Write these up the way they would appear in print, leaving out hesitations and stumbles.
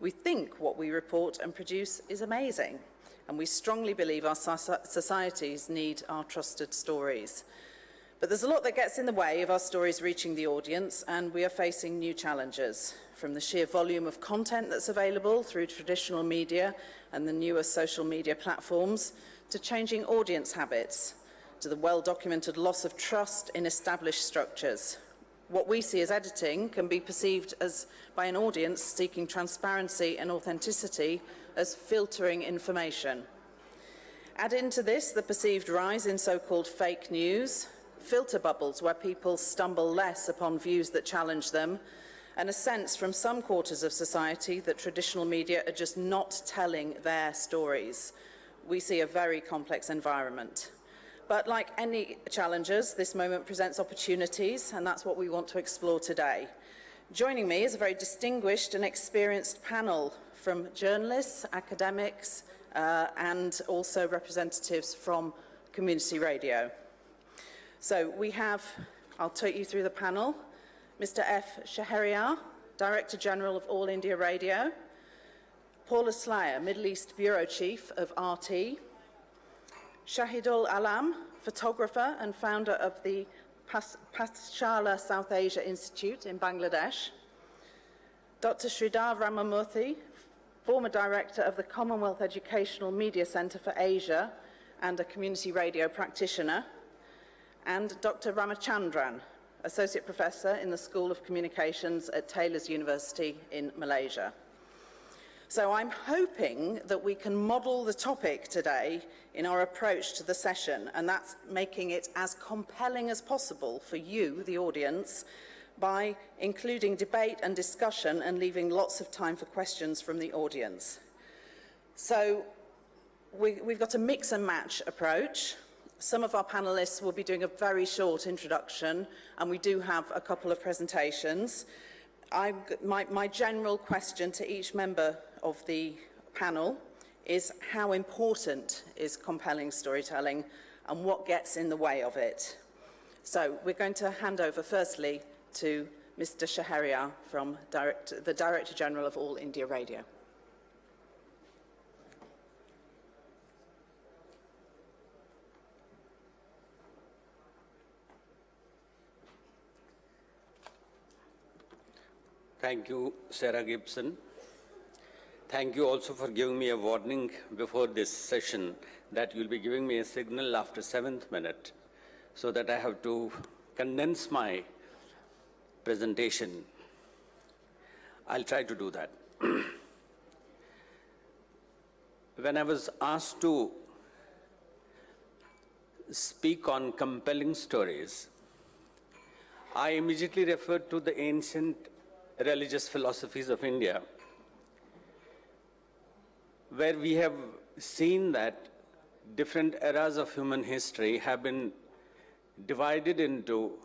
We think what we report and produce is amazing, and we strongly believe our societies need our trusted stories. But there's a lot that gets in the way of our stories reaching the audience, and we are facing new challenges, from the sheer volume of content that's available through traditional media and the newer social media platforms, to changing audience habits, to the well-documented loss of trust in established structures. What we see as editing can be perceived as, by an audience seeking transparency and authenticity, as filtering information. Add into this the perceived rise in so-called fake news, filter bubbles where people stumble less upon views that challenge them, and a sense from some quarters of society that traditional media are just not telling their stories. We see a very complex environment. But like any challenges, this moment presents opportunities, and that's what we want to explore today. Joining me is a very distinguished and experienced panel from journalists, academics, and also representatives from community radio. So we have, I'll take you through the panel, Mr. F. Shaheriar, Director General of All India Radio, Paula Slayer, Middle East Bureau Chief of RT, Shahidul Alam, photographer and founder of the Pathshala South Asia Institute in Bangladesh, Dr. Sridhar Ramamurthy, former director of the Commonwealth Educational Media Centre for Asia and a community radio practitioner, and Dr. Ramachandran, Associate Professor in the School of Communications at Taylor's University in Malaysia. So I'm hoping that we can model the topic today in our approach to the session, and that's making it as compelling as possible for you, the audience, by including debate and discussion and leaving lots of time for questions from the audience. So we've got a mix and match approach. Some of our panelists will be doing a very short introduction, and we do have a couple of presentations. My general question to each member of the panel is, how important is compelling storytelling and what gets in the way of it? So we're going to hand over firstly to Mr. Shaheriar, from the Director General of All India Radio. Thank you, Sarah Gibson. Thank you also for giving me a warning before this session that you'll be giving me a signal after 7th minute, so that I have to condense my presentation. I'll try to do that. When I was asked to speak on compelling stories, I immediately referred to the ancient religious philosophies of India, where we have seen that different eras of human history have been divided into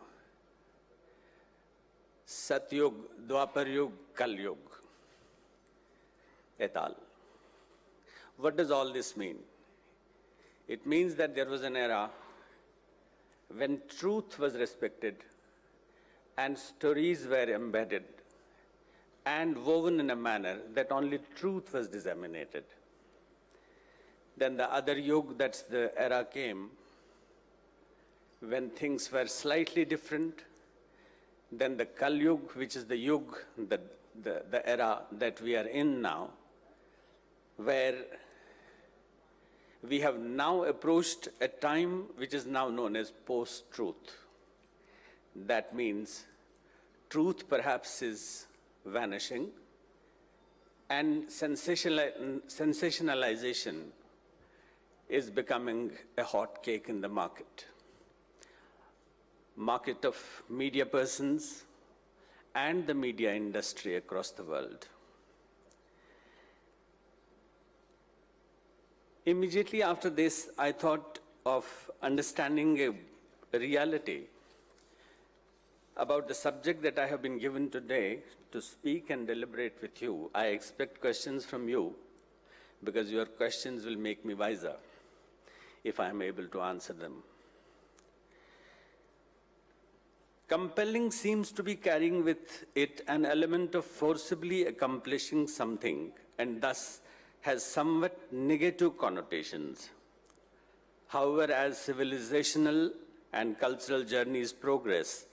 Satyug, Dwaparyug, Kalyug, et al. What does all this mean? It means that there was an era when truth was respected and stories were embedded and woven in a manner that only truth was disseminated. Then the other yug, that's the era, came when things were slightly different. Then the Kalyug, which is the yug, the era that we are in now, where we have now approached a time which is now known as post-truth. That means truth perhaps is vanishing, and sensationalization is becoming a hot cake in the market of media persons and the media industry across the world. Immediately after this, I thought of understanding a reality about the subject that I have been given today to speak and deliberate with you. I expect questions from you, because your questions will make me wiser if I am able to answer them. Compelling seems to be carrying with it an element of forcibly accomplishing something and thus has somewhat negative connotations. However, as civilizational and cultural journeys progress,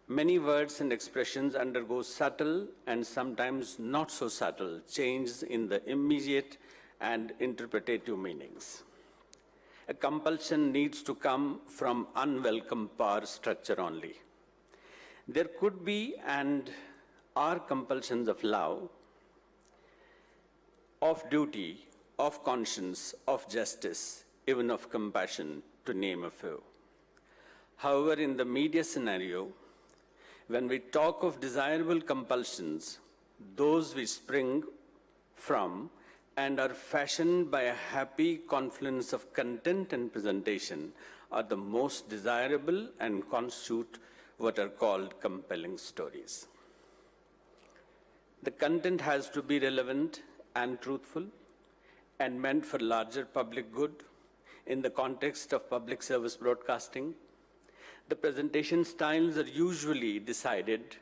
many words and expressions undergo subtle and sometimes not so subtle changes in the immediate and interpretative meanings. A compulsion needs to come from unwelcome power structure only. There could be and are compulsions of love, of duty, of conscience, of justice, even of compassion, to name a few. However, in the media scenario, when we talk of desirable compulsions, those which spring from and are fashioned by a happy confluence of content and presentation are the most desirable and constitute what are called compelling stories. The content has to be relevant and truthful and meant for larger public good in the context of public service broadcasting. The presentation styles are usually decided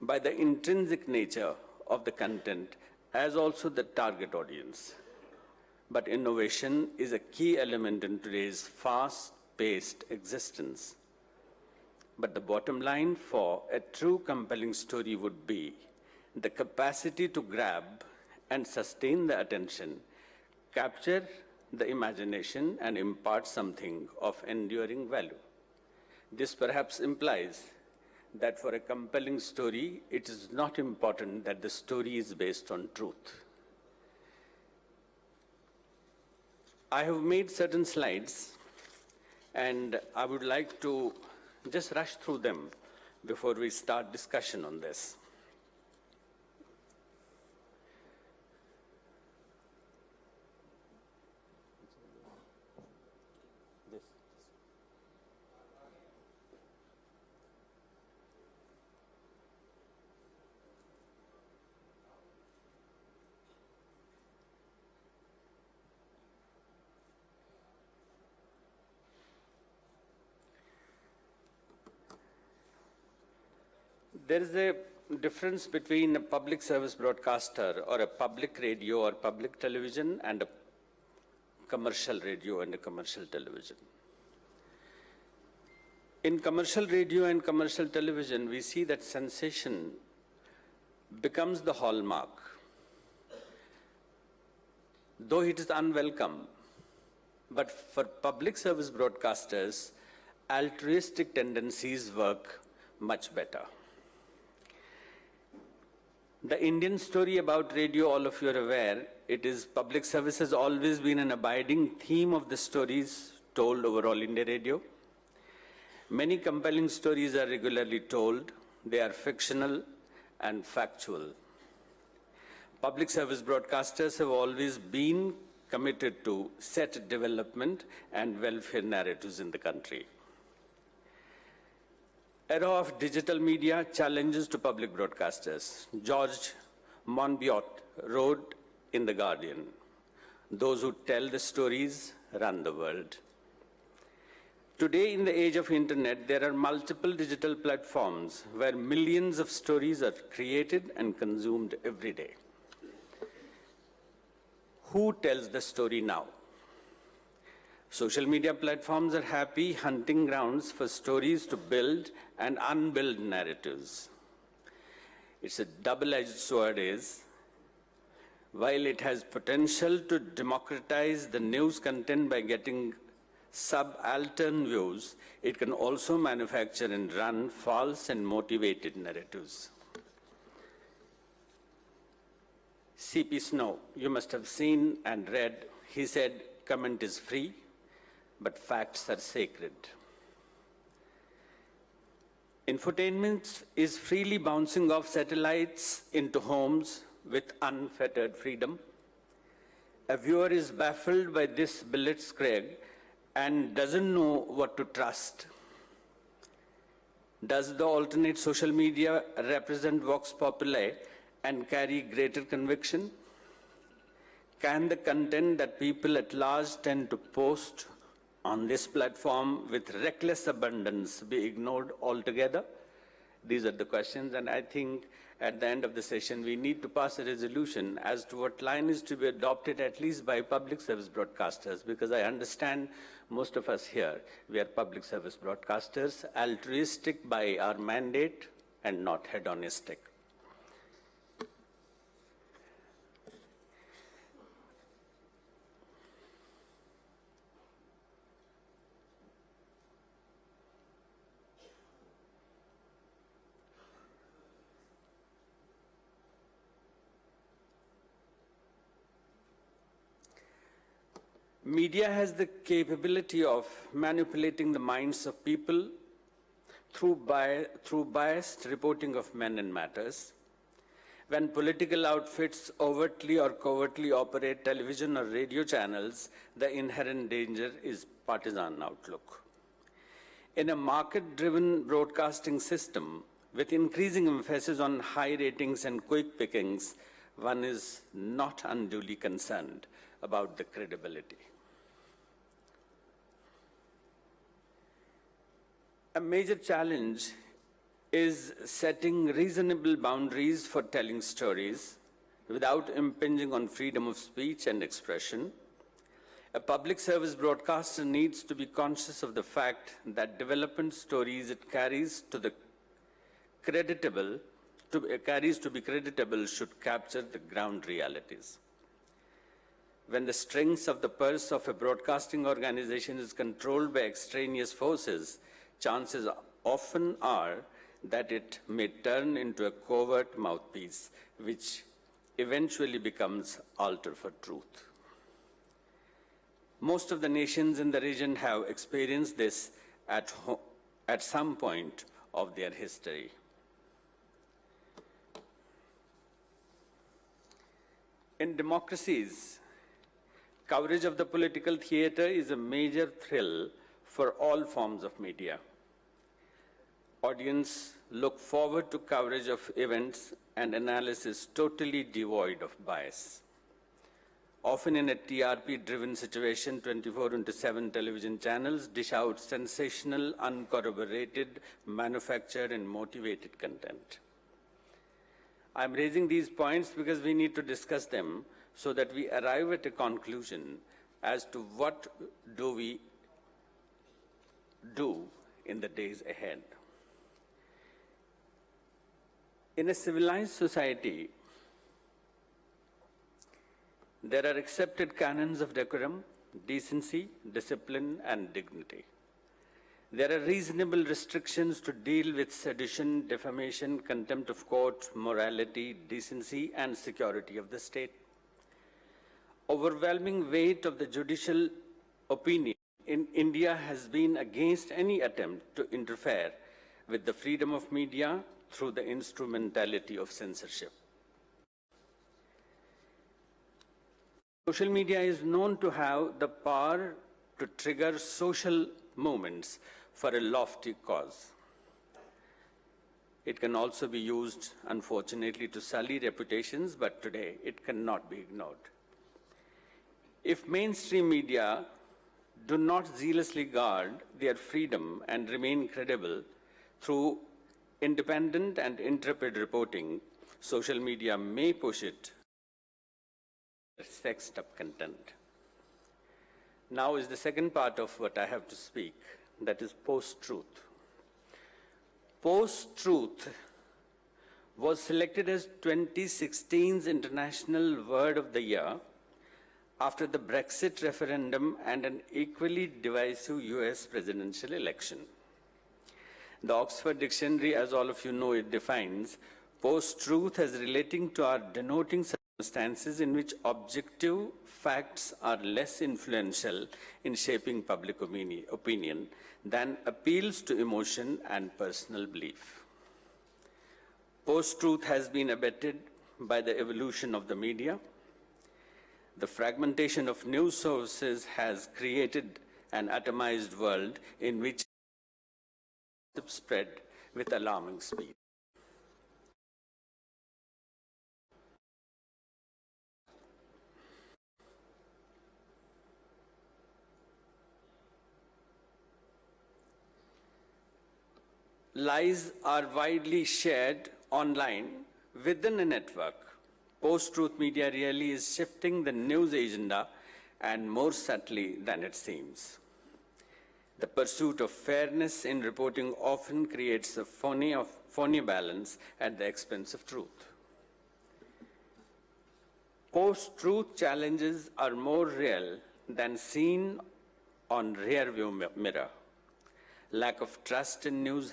by the intrinsic nature of the content as also the target audience. But innovation is a key element in today's fast-paced existence. But the bottom line for a true compelling story would be the capacity to grab and sustain the attention, capture the imagination, and impart something of enduring value. This perhaps implies that for a compelling story, it is not important that the story is based on truth. I have made certain slides, and I would like to just rush through them before we start discussion on this. There is a difference between a public service broadcaster or a public radio or public television and a commercial radio and a commercial television. In commercial radio and commercial television, we see that sensation becomes the hallmark. Though it is unwelcome, but for public service broadcasters, altruistic tendencies work much better. The Indian story about radio, all of you are aware, it is public service has always been an abiding theme of the stories told over All India Radio. Many compelling stories are regularly told. They are fictional and factual. Public service broadcasters have always been committed to set development and welfare narratives in the country. Era of digital media challenges to public broadcasters. George Monbiot wrote in The Guardian, "Those who tell the stories run the world." Today, in the age of internet, there are multiple digital platforms where millions of stories are created and consumed every day. Who tells the story now? Social media platforms are happy hunting grounds for stories to build and unbuild narratives. It's a double-edged sword while it has potential to democratize the news content by getting subaltern views, it can also manufacture and run false and motivated narratives. C.P. Snow, you must have seen and read, he said, "Comment is free, but facts are sacred." Infotainment is freely bouncing off satellites into homes with unfettered freedom. A viewer is baffled by this blitzkrieg and doesn't know what to trust. Does the alternate social media represent vox populi and carry greater conviction? Can the content that people at large tend to post on this platform with reckless abundance be ignored altogether? These are the questions, and I think at the end of the session, we need to pass a resolution as to what line is to be adopted, at least by public service broadcasters, because I understand most of us here, we are public service broadcasters, altruistic by our mandate and not hedonistic. Media has the capability of manipulating the minds of people through biased reporting of men and matters. When political outfits overtly or covertly operate television or radio channels, the inherent danger is partisan outlook. In a market-driven broadcasting system, with increasing emphasis on high ratings and quick pickings, one is not unduly concerned about the credibility. A major challenge is setting reasonable boundaries for telling stories without impinging on freedom of speech and expression. A public service broadcaster needs to be conscious of the fact that development stories it carries to be creditable should capture the ground realities. When the strings of the purse of a broadcasting organization is controlled by extraneous forces, chances often are that it may turn into a covert mouthpiece, which eventually becomes altar for truth. Most of the nations in the region have experienced this at some point of their history. In democracies, coverage of the political theater is a major thrill for all forms of media. Audience look forward to coverage of events and analysis totally devoid of bias. Often in a TRP-driven situation, 24/7 television channels dish out sensational, uncorroborated, manufactured, and motivated content. I'm raising these points because we need to discuss them so that we arrive at a conclusion as to what do we do in the days ahead. In a civilized society, there are accepted canons of decorum, decency, discipline, and dignity. There are reasonable restrictions to deal with sedition, defamation, contempt of court, morality, decency, and security of the state. Overwhelming weight of the judicial opinion in India has been against any attempt to interfere with the freedom of media through the instrumentality of censorship. Social media is known to have the power to trigger social movements for a lofty cause. It can also be used, unfortunately, to sully reputations, but today it cannot be ignored. If mainstream media do not zealously guard their freedom and remain credible through independent and intrepid reporting, social media may push it sexed up content. Now is the second part of what I have to speak, that is post-truth. Post-truth was selected as 2016's International Word of the Year after the Brexit referendum and an equally divisive US presidential election. The Oxford Dictionary, as all of you know, it defines post-truth as relating to or denoting circumstances in which objective facts are less influential in shaping public opinion than appeals to emotion and personal belief. Post-truth has been abetted by the evolution of the media. The fragmentation of news sources has created an atomized world in which spread with alarming speed. lies are widely shared online within a network. Post-truth media really is shifting the news agenda, and more subtly than it seems. The pursuit of fairness in reporting often creates a phony balance at the expense of truth. Post-truth challenges are more real than seen on rear-view mirror. Lack of trust in news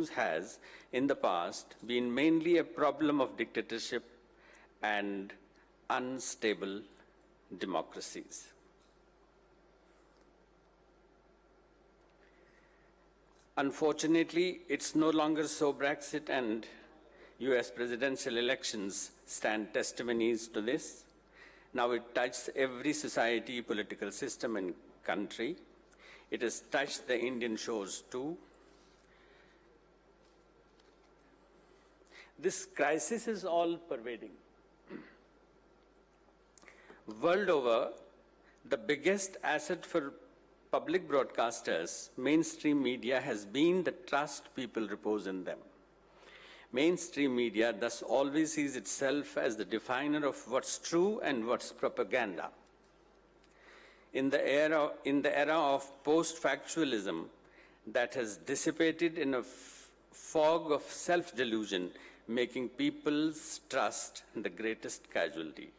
has, in the past, been mainly a problem of dictatorship and unstable democracies. Unfortunately, it's no longer so. Brexit and US presidential elections stand testimonies to this. Now it touches every society, political system and country. It has touched the Indian shores too. This crisis is all pervading. World over, the biggest asset for public broadcasters, mainstream media, has been the trust people repose in them. Mainstream media thus always sees itself as the definer of what's true and what's propaganda. In the era of post-factualism that has dissipated in a fog of self-delusion, making people's trust the greatest casualty.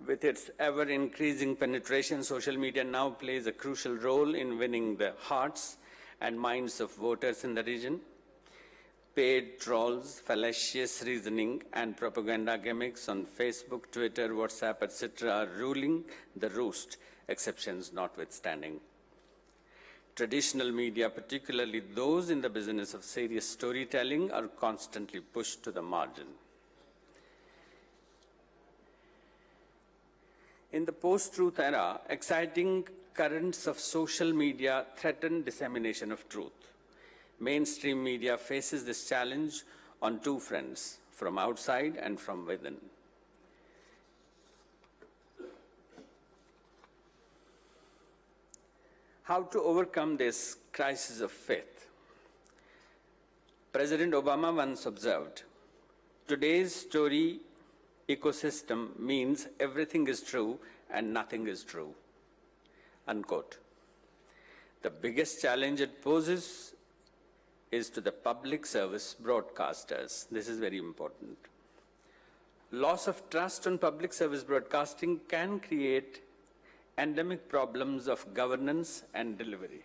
With its ever-increasing penetration, social media now plays a crucial role in winning the hearts and minds of voters in the region. Paid trolls, fallacious reasoning, and propaganda gimmicks on Facebook, Twitter, WhatsApp, etc. are ruling the roost, exceptions notwithstanding. Traditional media, particularly those in the business of serious storytelling, are constantly pushed to the margin. In the post-truth era, exciting currents of social media threaten dissemination of truth. Mainstream media faces this challenge on two fronts, from outside and from within. How to overcome this crisis of faith? President Obama once observed, "Today's story ecosystem means everything is true and nothing is true," unquote. The biggest challenge it poses is to the public service broadcasters. This is very important. Loss of trust on public service broadcasting can create endemic problems of governance and delivery.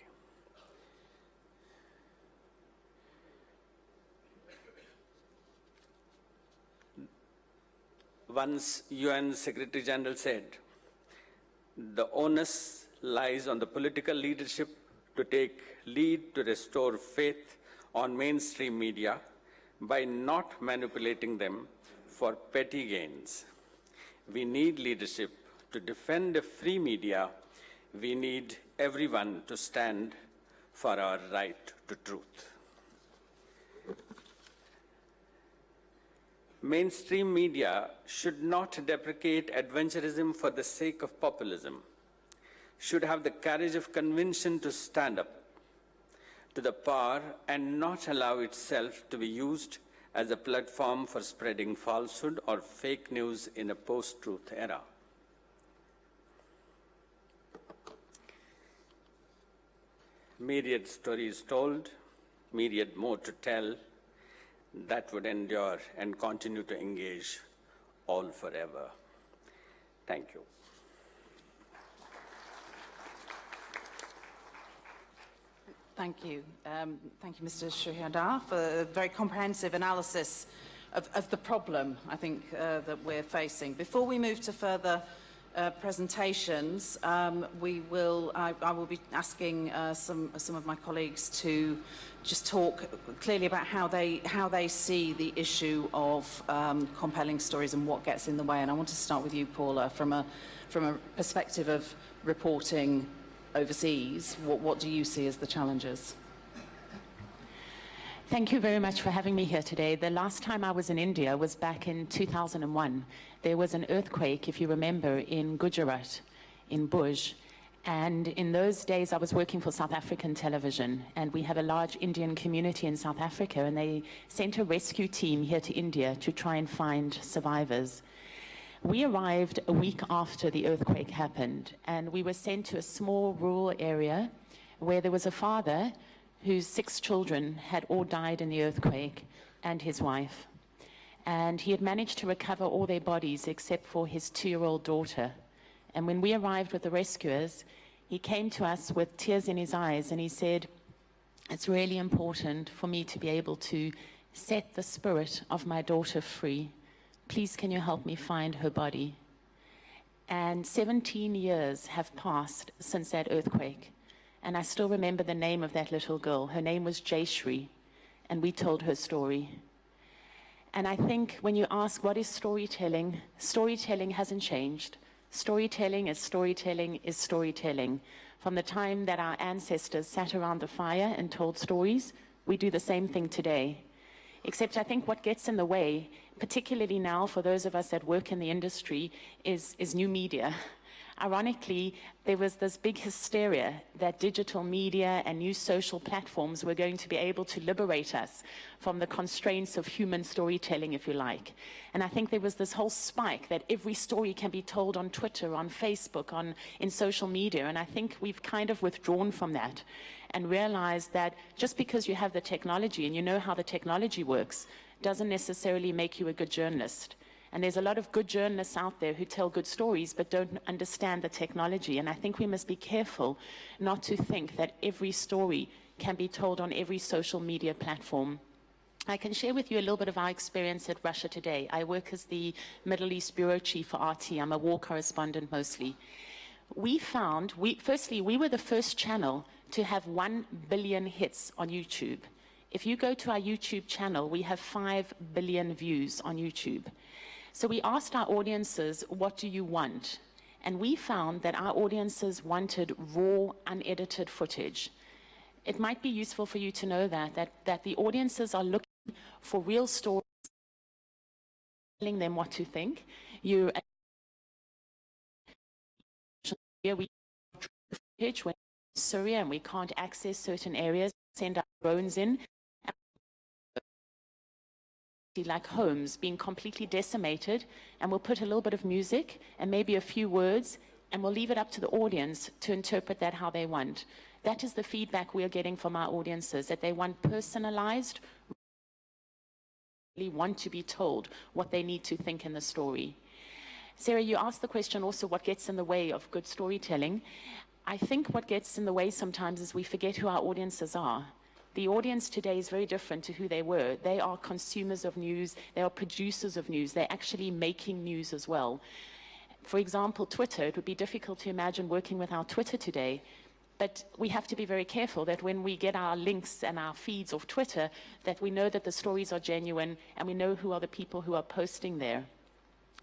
Once UN Secretary General said, "The onus lies on the political leadership to take lead to restore faith on mainstream media by not manipulating them for petty gains." We need leadership to defend a free media. We need everyone to stand for our right to truth. Mainstream media should not deprecate adventurism for the sake of populism, should have the courage of conviction to stand up to the power and not allow itself to be used as a platform for spreading falsehood or fake news in a post-truth era. Myriad stories told, myriad more to tell, that would endure and continue to engage all forever. Thank you. Thank you. Thank you, Mr. Shuhada, for a very comprehensive analysis of the problem, I think, that we're facing. Before we move to further presentations, I will be asking some of my colleagues to just talk clearly about how they see the issue of compelling stories and what gets in the way. And I want to start with you, Paula, from a perspective of reporting overseas. What do you see as the challenges? Thank you very much for having me here today. The last time I was in India was back in 2001. There was an earthquake, if you remember, in Gujarat, in Bhuj. And in those days, I was working for South African television, and we have a large Indian community in South Africa, and they sent a rescue team here to India to try and find survivors. We arrived a week after the earthquake happened, and we were sent to a small rural area where there was a father whose 6 children had all died in the earthquake, and his wife. And he had managed to recover all their bodies except for his 2-year-old daughter. And when we arrived with the rescuers, he came to us with tears in his eyes, and he said, "It's really important for me to be able to set the spirit of my daughter free. Please, can you help me find her body?" And 17 years have passed since that earthquake. And I still remember the name of that little girl. Her name was Jayshree, and we told her story. And I think when you ask what is storytelling, storytelling hasn't changed. Storytelling is storytelling is storytelling. From the time that our ancestors sat around the fire and told stories, we do the same thing today. Except I think what gets in the way, particularly now for those of us that work in the industry, is new media. Ironically, there was this big hysteria that digital media and new social platforms were going to be able to liberate us from the constraints of human storytelling, if you like. And I think there was this whole spike that every story can be told on Twitter, on Facebook, in social media. And I think we've kind of withdrawn from that and realized that just because you have the technology and you know how the technology works doesn't necessarily make you a good journalist. And there's a lot of good journalists out there who tell good stories but don't understand the technology. And I think we must be careful not to think that every story can be told on every social media platform. I can share with you a little bit of our experience at Russia Today. I work as the Middle East Bureau Chief for RT. I'm a war correspondent mostly. We found, firstly, we were the first channel to have 1 billion hits on YouTube. If you go to our YouTube channel, we have 5 billion views on YouTube. So we asked our audiences, what do you want? And we found that our audiences wanted raw, unedited footage. It might be useful for you to know that the audiences are looking for real stories, telling them what to think. We footage when in Syria and we can't access certain areas, send our drones in. Like homes being completely decimated, and we'll put a little bit of music and maybe a few words, and we'll leave it up to the audience to interpret that how they want. That is the feedback we are getting from our audiences, that they want personalized, really want to be told what they need to think in the story. Sarah, you asked the question also, what gets in the way of good storytelling? I think what gets in the way sometimes is we forget who our audiences are. The audience today is very different to who they were. They are consumers of news. They are producers of news. They're actually making news as well. For example, Twitter, it would be difficult to imagine working without Twitter today. But we have to be very careful that when we get our links and our feeds of Twitter, that we know that the stories are genuine and we know who are the people who are posting there.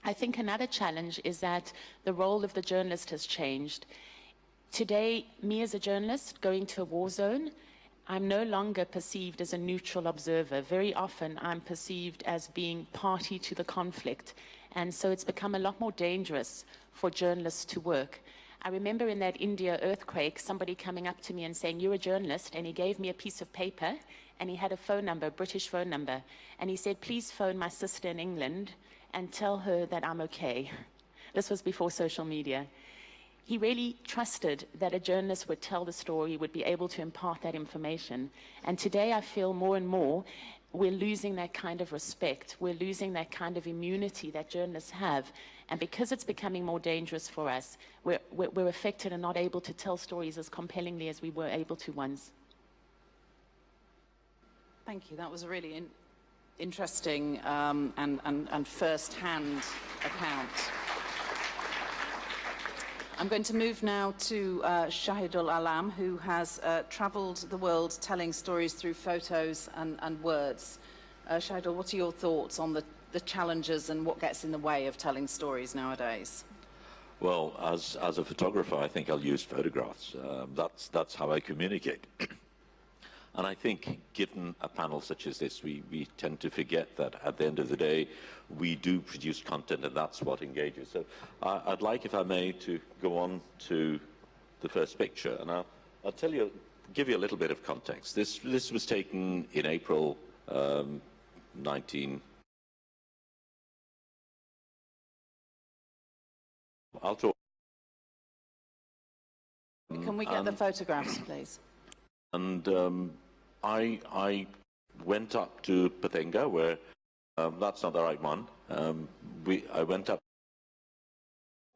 I think another challenge is that the role of the journalist has changed. Today, me as a journalist going to a war zone, I'm no longer perceived as a neutral observer. Very often I'm perceived as being party to the conflict. And so it's become a lot more dangerous for journalists to work. I remember in that India earthquake, somebody coming up to me and saying, "You're a journalist," and he gave me a piece of paper and he had a phone number, a British phone number. And he said, "Please phone my sister in England and tell her that I'm okay." This was before social media. He really trusted that a journalist would tell the story, would be able to impart that information. And today I feel more and more we're losing that kind of respect. We're losing that kind of immunity that journalists have. And because it's becoming more dangerous for us, we're affected and not able to tell stories as compellingly as we were able to once. Thank you. That was a really interesting and first-hand account. I'm going to move now to Shahidul Alam, who has travelled the world telling stories through photos and words. Shahidul, what are your thoughts on the challenges and what gets in the way of telling stories nowadays? Well, as a photographer, I think I'll use photographs. That's how I communicate. And I think, given a panel such as this, we tend to forget that at the end of the day, we do produce content, and that's what engages. So I'd like, if I may, to go on to the first picture. And I'll tell you, give you a little bit of context. This was taken in April 19... I'll talk. Can we get the photographs, please? And I went up to Pathenga, where that's not the right one. I went up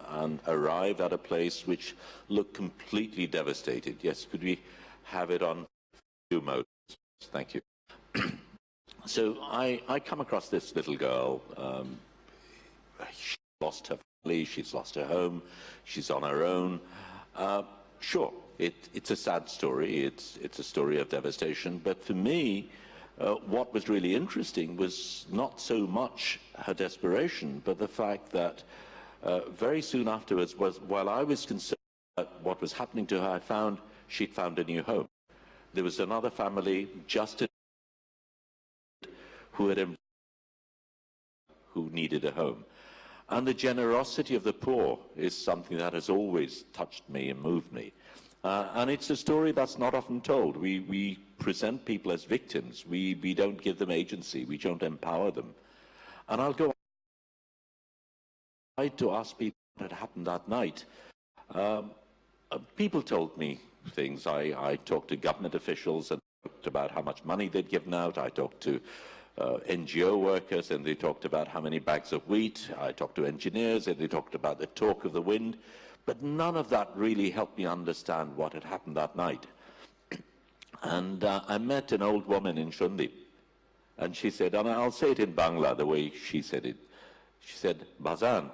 and arrived at a place which looked completely devastated. Yes, could we have it on view mode? Thank you. So I come across this little girl. She lost her family, she's lost her home, she's on her own. Sure, it's a sad story, it's a story of devastation, but for me, what was really interesting was not so much her desperation, but the fact that very soon afterwards, while I was concerned about what was happening to her, I found she'd found a new home. There was another family just who needed a home. And the generosity of the poor is something that has always touched me and moved me. And it's a story that's not often told. We present people as victims. We don't give them agency. We don't empower them. And I'll go on to ask people what had happened that night. People told me things. I talked to government officials and talked about how much money they'd given out. I talked to NGO workers, and they talked about how many bags of wheat. I talked to engineers, and they talked about the torque of the wind. But none of that really helped me understand what had happened that night. And I met an old woman in Shundi, and she said, and I'll say it in Bangla, the way she said it. She said, Bazan,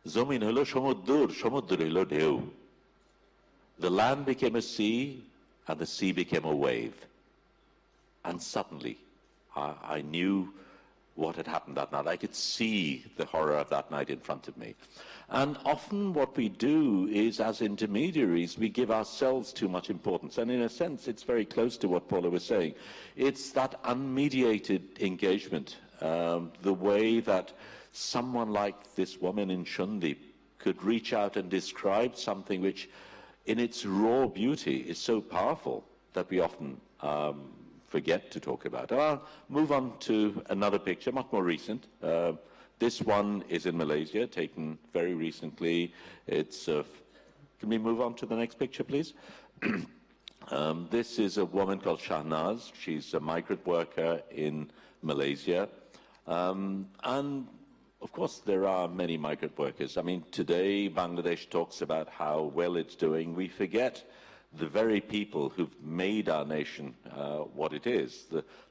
Zomin holo সমুদ্র, সমুদ্র holo ঢেউ. The land became a sea, and the sea became a wave. And suddenly, I knew what had happened that night. I could see the horror of that night in front of me. And often what we do is, as intermediaries, we give ourselves too much importance. And in a sense, it's very close to what Paula was saying. It's that unmediated engagement, the way that someone like this woman in Shundi could reach out and describe something which, in its raw beauty, is so powerful that we often forget to talk about. I'll move on to another picture, much more recent. This one is in Malaysia, taken very recently. It's can we move on to the next picture, please? This is a woman called Shahnaz. She's a migrant worker in Malaysia. And of course, there are many migrant workers. I mean, today, Bangladesh talks about how well it's doing. We forget the very people who've made our nation what it is.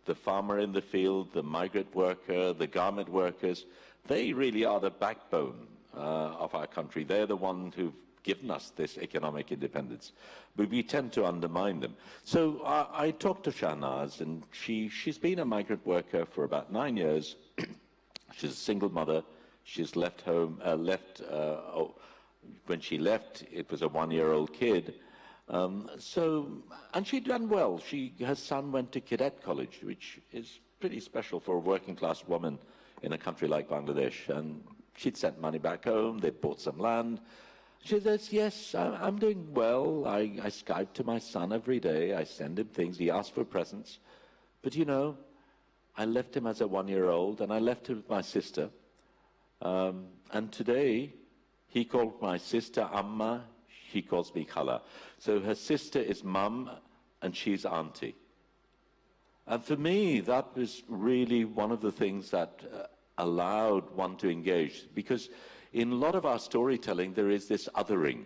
The farmer in the field, the migrant worker, the garment workers, they really are the backbone of our country. They're the ones who've given us this economic independence. But we tend to undermine them. So I talked to Shahnaz, and she's been a migrant worker for about 9 years. She's a single mother. She's left home, when she left, it was a 1-year-old kid. And she'd done well. Her son went to cadet college, which is pretty special for a working class woman in a country like Bangladesh. And she'd sent money back home. They'd bought some land. She says, yes, I'm doing well. I Skype to my son every day. I send him things. He asks for presents. But you know, I left him as a 1-year-old, and I left him with my sister. And today, he called my sister Amma. He calls me Khala. So her sister is mum, and she's auntie. And for me, that was really one of the things that allowed one to engage. Because in a lot of our storytelling, there is this othering.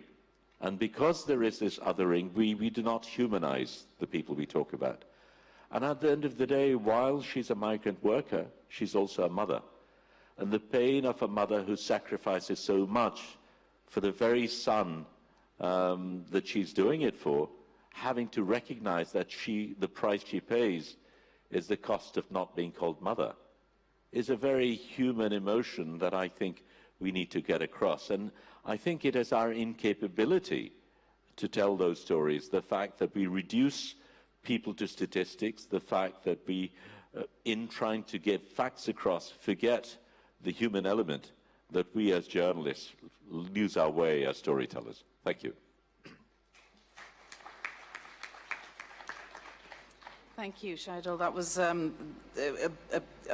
And because there is this othering, we do not humanize the people we talk about. And at the end of the day, while she's a migrant worker, she's also a mother. And the pain of a mother who sacrifices so much for the very son that she's doing it for, having to recognize that the price she pays is the cost of not being called mother, is a very human emotion that I think we need to get across. And I think it is our incapability to tell those stories, the fact that we reduce people to statistics, the fact that we, in trying to get facts across, forget the human element, that we as journalists lose our way as storytellers. Thank you. Thank you, Shahidul. That was a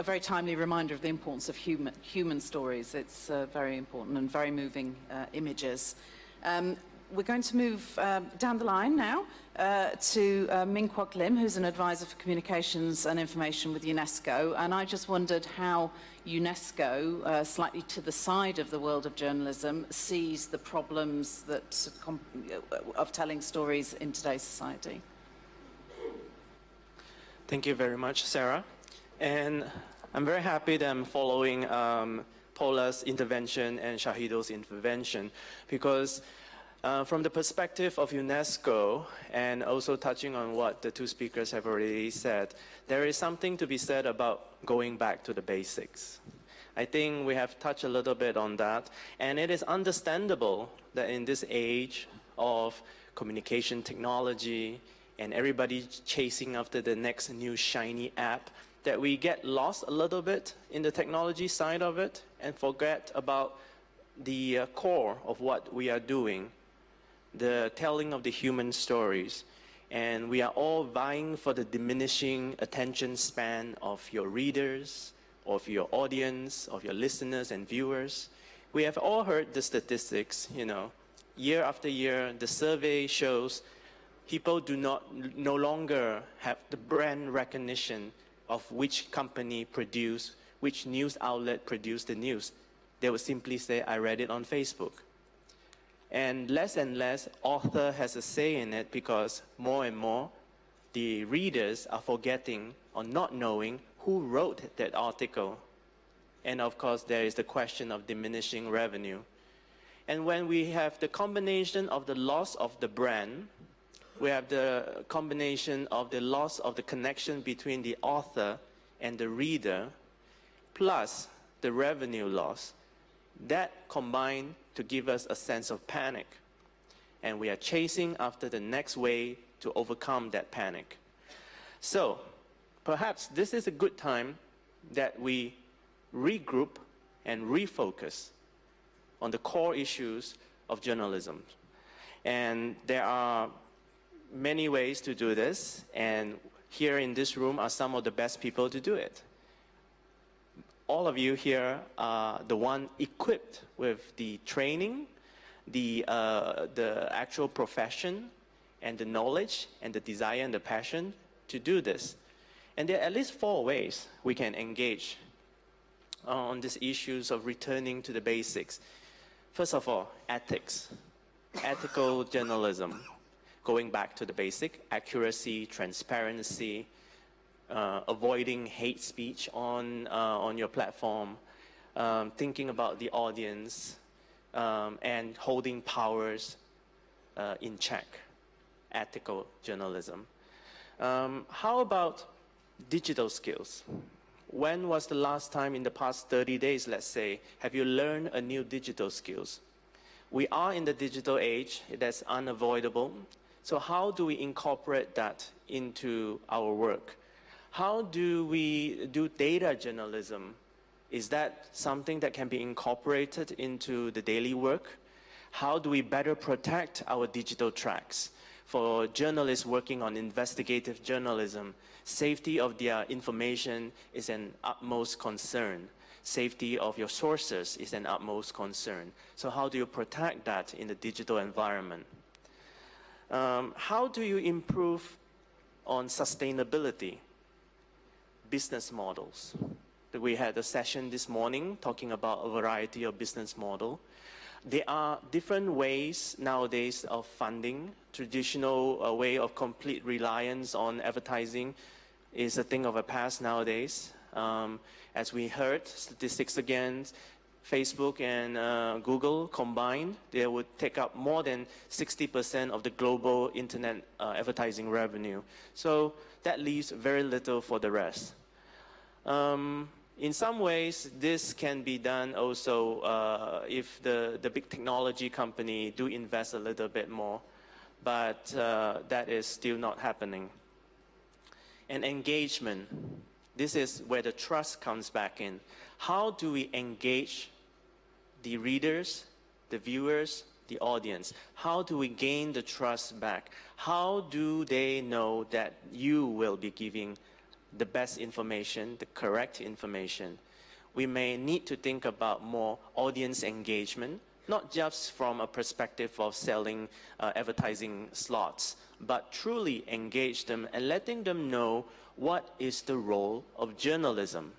very timely reminder of the importance of human stories. It's very important and very moving images. We're going to move down the line now to Ming Kwok Lim, who's an advisor for communications and information with UNESCO. And I just wondered how UNESCO, slightly to the side of the world of journalism, sees the problems that of telling stories in today's society. Thank you very much, Sarah. And I'm very happy that I'm following Paula's intervention and Shahidul's intervention, because from the perspective of UNESCO, and also touching on what the two speakers have already said, there is something to be said about going back to the basics. I think we have touched a little bit on that, and it is understandable that in this age of communication technology and everybody chasing after the next new shiny app, that we get lost a little bit in the technology side of it and forget about the core of what we are doing, the telling of the human stories. And we are all vying for the diminishing attention span of your readers, of your audience, of your listeners and viewers. We have all heard the statistics, you know, year after year, the survey shows people no longer have the brand recognition of which company produced, which news outlet produced the news. They would simply say, I read it on Facebook. And less author has a say in it, because more and more the readers are forgetting or not knowing who wrote that article. And of course, there is the question of diminishing revenue. And when we have the combination of the loss of the brand, we have the combination of the loss of the connection between the author and the reader, plus the revenue loss. That combined to give us a sense of panic. And we are chasing after the next way to overcome that panic. So perhaps this is a good time that we regroup and refocus on the core issues of journalism. And there are many ways to do this, and here in this room are some of the best people to do it. All of you here are the one equipped with the training, the actual profession, and the knowledge, and the desire and the passion to do this. And there are at least 4 ways we can engage on these issues of returning to the basics. First of all, ethics, ethical journalism. Going back to the basic, accuracy, transparency, avoiding hate speech on your platform, thinking about the audience, and holding powers in check, ethical journalism. How about digital skills? When was the last time in the past 30 days, let's say, have you learned a new digital skills? We are in the digital age, that's unavoidable. So how do we incorporate that into our work? How do we do data journalism? Is that something that can be incorporated into the daily work? How do we better protect our digital tracks? For journalists working on investigative journalism, safety of their information is an utmost concern. Safety of your sources is an utmost concern. So how do you protect that in the digital environment? How do you improve on sustainability, business models? We had a session this morning talking about a variety of business models. There are different ways nowadays of funding. Traditional way of complete reliance on advertising is a thing of the past nowadays. As we heard, statistics again, Facebook and Google combined, they would take up more than 60% of the global internet advertising revenue. So that leaves very little for the rest. In some ways, this can be done also if the big technology company do invest a little bit more, but that is still not happening. And engagement, this is where the trust comes back in. How do we engage the readers, the viewers, the audience? How do we gain the trust back? How do they know that you will be giving the best information, the correct information? We may need to think about more audience engagement, not just from a perspective of selling advertising slots, but truly engage them and letting them know what is the role of journalism.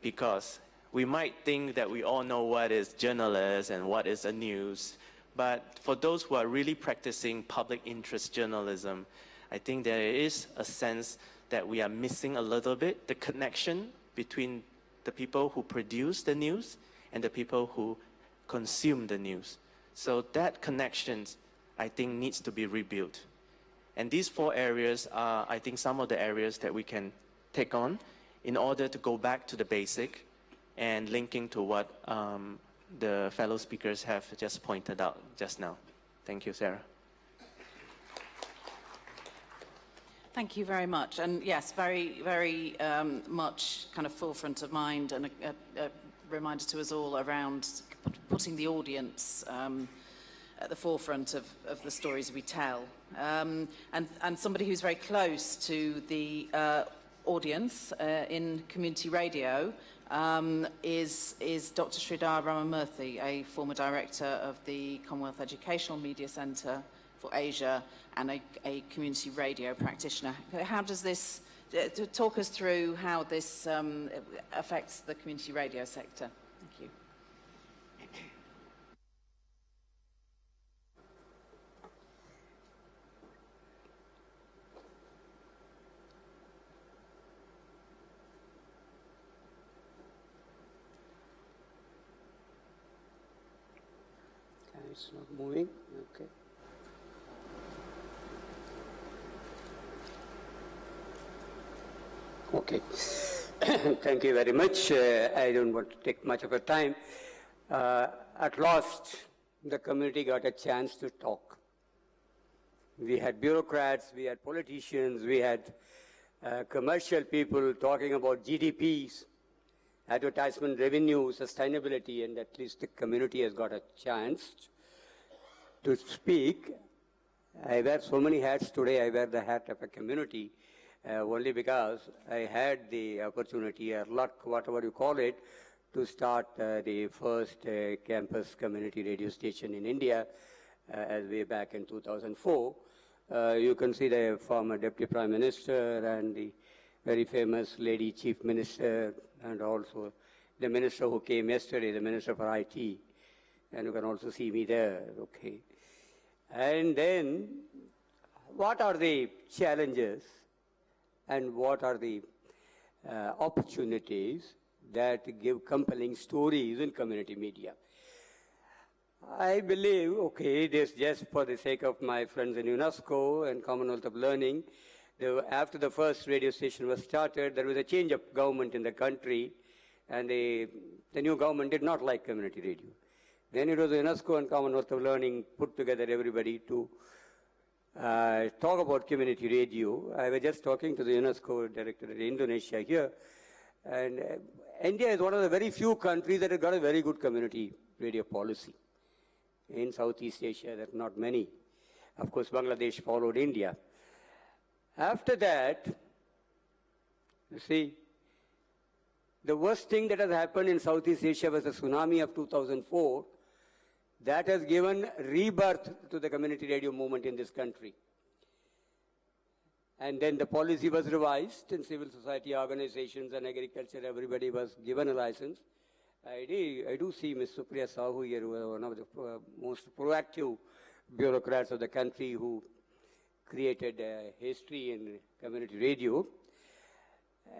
Because we might think that we all know what is journalist and what is a news, but for those who are really practicing public interest journalism, I think there is a sense that we are missing a little bit the connection between the people who produce the news and the people who consume the news. So that connection, I think, needs to be rebuilt. And these 4 areas are, I think, some of the areas that we can take on in order to go back to the basic and linking to what the fellow speakers have just pointed out just now. Thank you, Sarah. Thank you very much. And yes, very, very much kind of forefront of mind and a reminder to us all around putting the audience at the forefront of the stories we tell. And somebody who's very close to the audience in community radio is Dr. Sridhar Ramamurthy, a former director of the Commonwealth Educational Media Centre for Asia and a community radio practitioner. How does this, talk us through how this affects the community radio sector? Thank you. It's not moving. Okay. Okay. Thank you very much. I don't want to take much of your time. At last, the community got a chance to talk. We had bureaucrats, we had politicians, we had commercial people talking about GDPs, advertisement revenue, sustainability, and at least the community has got a chance to speak. I wear so many hats today. I wear the hat of a community only because I had the opportunity or luck, whatever you call it, to start the first campus community radio station in India as way back in 2004. You can see the former Deputy Prime Minister and the very famous lady Chief Minister, and also the Minister who came yesterday, the Minister for IT. And you can also see me there, okay. And then, what are the challenges and what are the opportunities that give compelling stories in community media? I believe, okay, this just for the sake of my friends in UNESCO and Commonwealth of Learning, after the first radio station was started, there was a change of government in the country, and the new government did not like community radio. Then it was UNESCO and Commonwealth of Learning put together everybody to talk about community radio. I was just talking to the UNESCO director in Indonesia here, and India is one of the very few countries that have got a very good community radio policy. In Southeast Asia, there are not many. Of course, Bangladesh followed India. After that, you see, the worst thing that has happened in Southeast Asia was the tsunami of 2004. That has given rebirth to the community radio movement in this country. And then the policy was revised, and civil society organizations and agriculture, everybody was given a license. I do see Ms. Supriya Sahu here, who was one of the most proactive bureaucrats of the country who created history in community radio.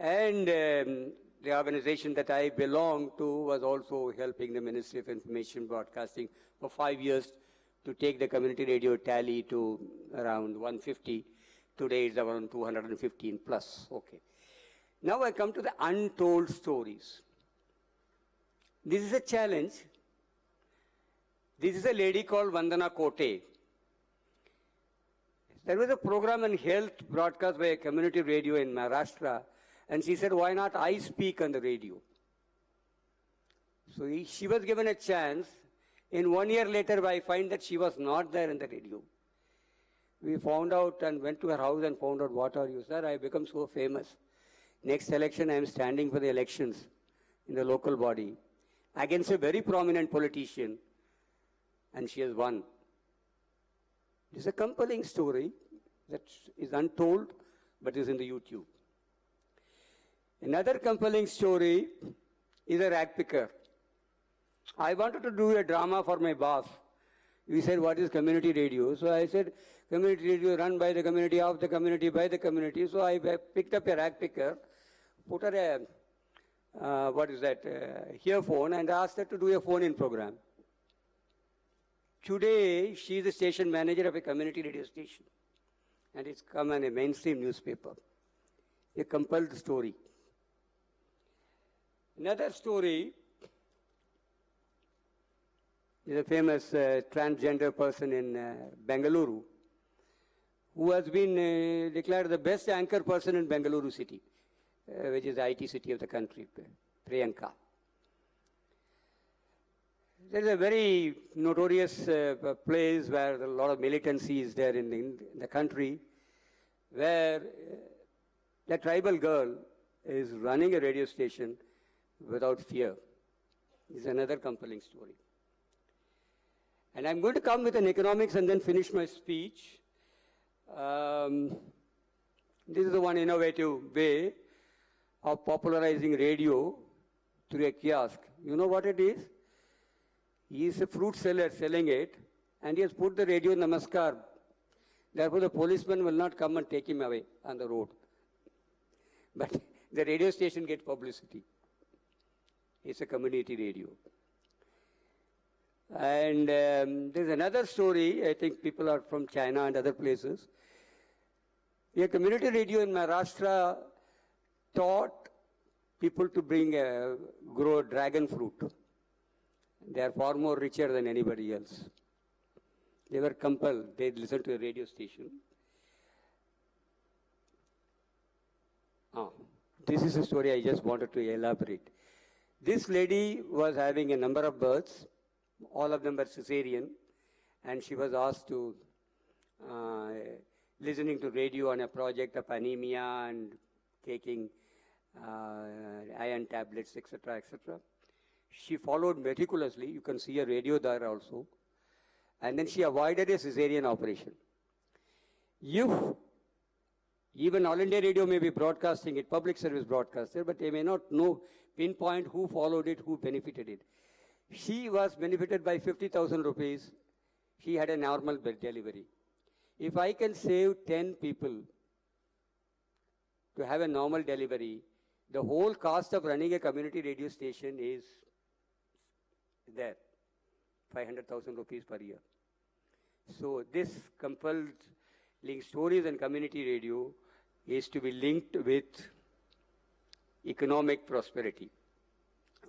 And the organization that I belong to was also helping the Ministry of Information Broadcasting for 5 years to take the community radio tally to around 150. Today it's around 215 plus. Okay. Now I come to the untold stories. This is a challenge. This is a lady called Vandana Kote. There was a program on health broadcast by a community radio in Maharashtra, and she said, why not I speak on the radio? So she was given a chance. In 1 year later, I find that she was not there in the radio. We found out and went to her house and found out, what are you, sir? I have become so famous. Next election, I am standing for the elections in the local body against a very prominent politician, and she has won. It's a compelling story that is untold, but is in the YouTube. Another compelling story is a rag picker. I wanted to do a drama for my boss. He said, what is community radio? So I said, community radio run by the community, of the community, by the community. So I picked up a rag picker, put her a, earphone, and asked her to do a phone-in program. Today, she is the station manager of a community radio station. And it's come in a mainstream newspaper. A compelled story. Another story is a famous transgender person in Bengaluru who has been declared the best anchor person in Bengaluru city, which is the IT city of the country, Priyanka. There is a very notorious place where a lot of militancy is there in the country, where the tribal girl is running a radio station without fear. It's another compelling story. And I'm going to come with an economics and then finish my speech. This is the one innovative way of popularizing radio through a kiosk. You know what it is? He is a fruit seller selling it, and he has put the radio Namaskar. Therefore, the policeman will not come and take him away on the road. But the radio station gets publicity. It's a community radio. And there's another story. I think people are from China and other places. A community radio in Maharashtra taught people to grow dragon fruit. They are far more richer than anybody else. They were compelled. They listened to a radio station. This is a story I just wanted to elaborate. This lady was having a number of births. All of them were cesarean. And she was asked to listening to radio on a project of anemia and taking iron tablets, etc., etc. She followed meticulously. You can see a radio there also. And then she avoided a cesarean operation. Even All India Radio may be broadcasting it, public service broadcaster, but they may not know, pinpoint who followed it, who benefited it. She was benefited by 50,000 rupees. She had a normal delivery. If I can save 10 people to have a normal delivery, the whole cost of running a community radio station is there, 500,000 rupees per year. So this compelled link stories and community radio is to be linked with economic prosperity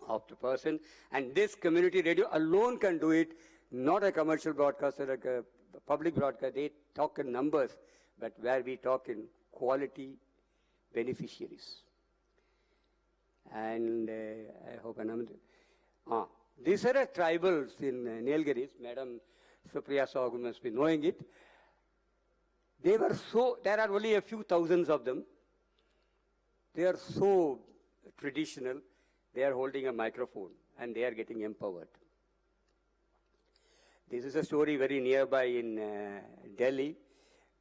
of the person. And this community radio alone can do it, not a commercial broadcaster, like a public broadcaster. They talk in numbers, but where we talk in quality beneficiaries. And I hope these are tribals in Nilgiris. Madam Supriya Sahu must be knowing it. They were there are only a few thousands of them. They are so traditional. They are holding a microphone and they are getting empowered. This is a story very nearby in Delhi,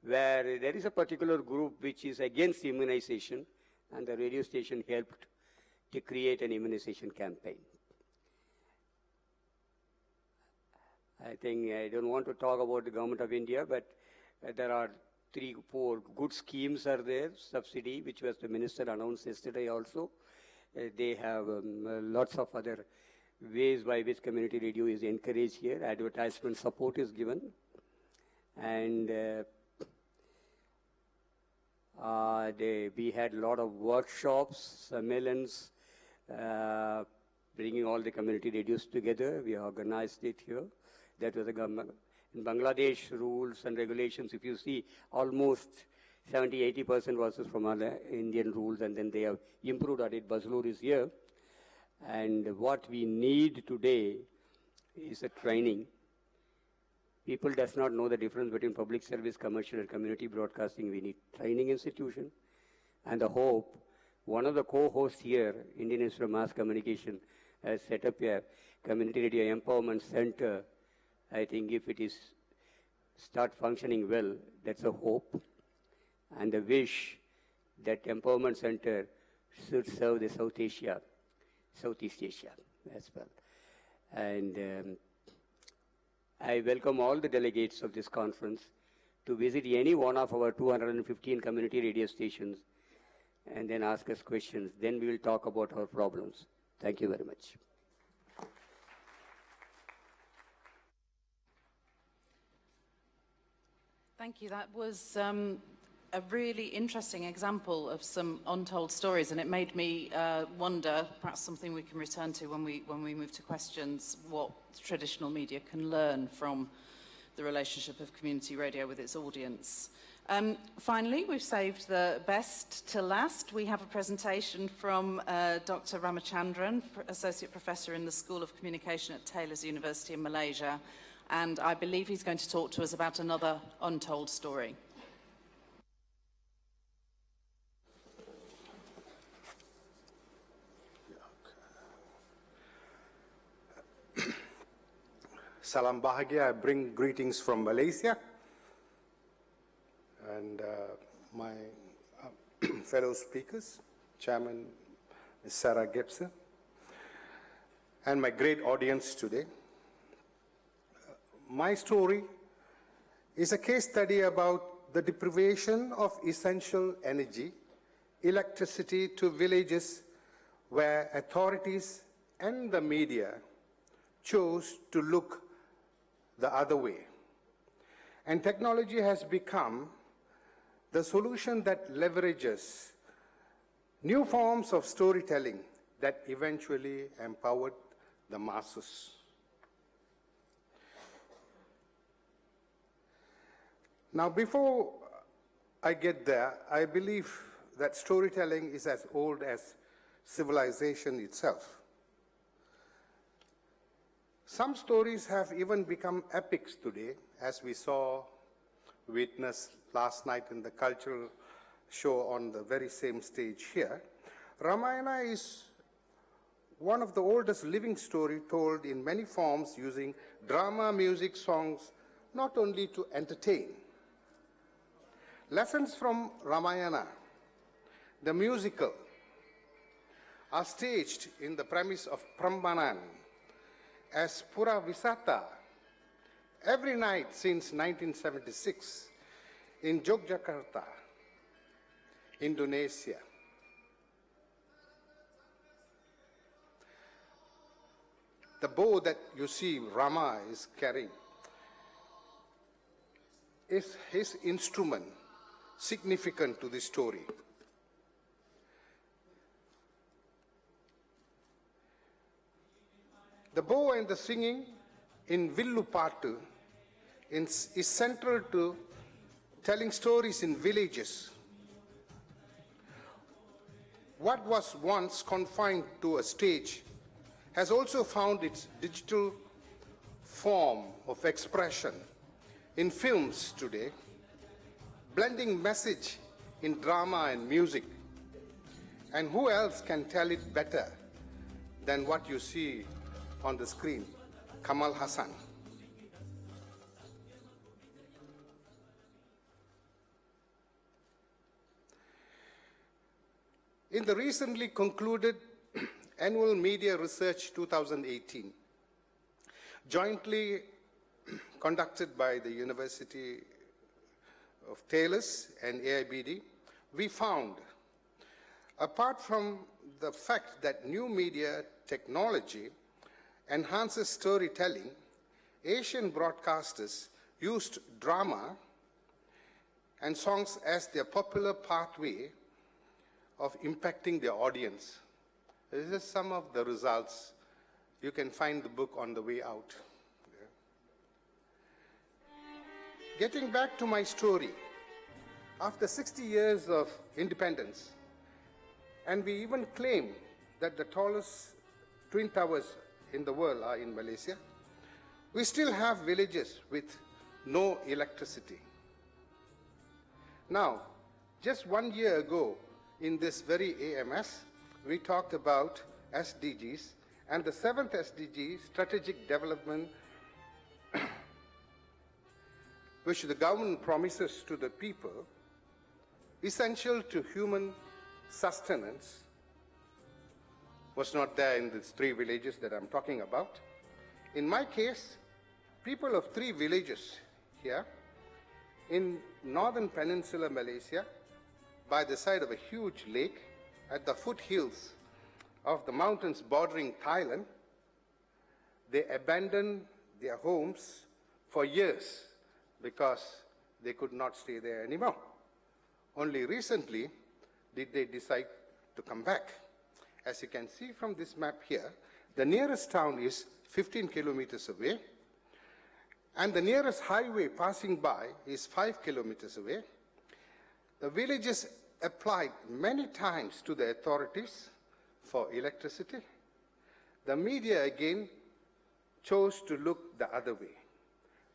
where there is a particular group which is against immunization, and the radio station helped to create an immunization campaign. I think I don't want to talk about the government of India, but there are 3-4 good schemes are there, subsidy, which was the minister announced yesterday also. They have lots of other ways by which community radio is encouraged here. Advertisement support is given. And we had a lot of workshops, sammelans, bringing all the community radios together. We organized it here. That was a In Bangladesh rules and regulations, if you see, almost 70–80% was from other Indian rules, and then they have improved on it. Bazlur is here. And what we need today is a training. People does not know the difference between public service, commercial, and community broadcasting. We need training institution. And the hope, one of the co-hosts here, Indian Institute of Mass Communication, has set up a community radio empowerment center. I think if it is start functioning well, that's a hope and a wish that empowerment center should serve the Southeast Asia as well. And I welcome all the delegates of this conference to visit any one of our 215 community radio stations and then ask us questions. Then we will talk about our problems. Thank you very much. Thank you. That was a really interesting example of some untold stories, and it made me wonder, perhaps something we can return to when we move to questions, what traditional media can learn from the relationship of community radio with its audience. Finally, we've saved the best till last. We have a presentation from Dr. Ramachandran, Associate Professor in the School of Communication at Taylor's University in Malaysia, and I believe he's going to talk to us about another untold story. Salam Bahagia, I bring greetings from Malaysia and my fellow speakers, Chairman Ms. Sarah Gibson, and my great audience today. My story is a case study about the deprivation of essential energy, electricity to villages where authorities and the media chose to look the other way. And technology has become the solution that leverages new forms of storytelling that eventually empowered the masses. Now, before I get there, I believe that storytelling is as old as civilization itself. Some stories have even become epics today, as we witnessed last night in the cultural show on the very same stage here. Ramayana is one of the oldest living stories told in many forms using drama, music, songs, not only to entertain. Lessons from Ramayana, the musical, are staged in the premise of Prambanan as Pura Visata every night since 1976 in Yogyakarta, Indonesia. The bow that you see Rama is carrying is his instrument, significant to the story. The bow and the singing in Villu Pattu is central to telling stories in villages. What was once confined to a stage has also found its digital form of expression in films today, blending message in drama and music. And who else can tell it better than what you see on the screen? Kamal Hassan. In the recently concluded Annual Media Research 2018, jointly conducted by the University of Taylor's and AIBD, we found, apart from the fact that new media technology enhances storytelling, Asian broadcasters used drama and songs as their popular pathway of impacting their audience. This is some of the results. You can find the book on the way out. Getting back to my story, after 60 years of independence, and we even claim that the tallest twin towers in the world are in Malaysia, we still have villages with no electricity. Now, just 1 year ago, in this very AMS, we talked about SDGs, and the 7th SDG, Strategic Development, which the government promises to the people, essential to human sustenance, was not there in these 3 villages that I'm talking about. In my case, people of 3 villages here in northern Peninsula Malaysia, by the side of a huge lake, at the foothills of the mountains bordering Thailand, they abandoned their homes for years because they could not stay there anymore. Only recently did they decide to come back. As you can see from this map here, the nearest town is 15 kilometers away, and the nearest highway passing by is 5 kilometers away. The villages applied many times to the authorities for electricity. The media again chose to look the other way.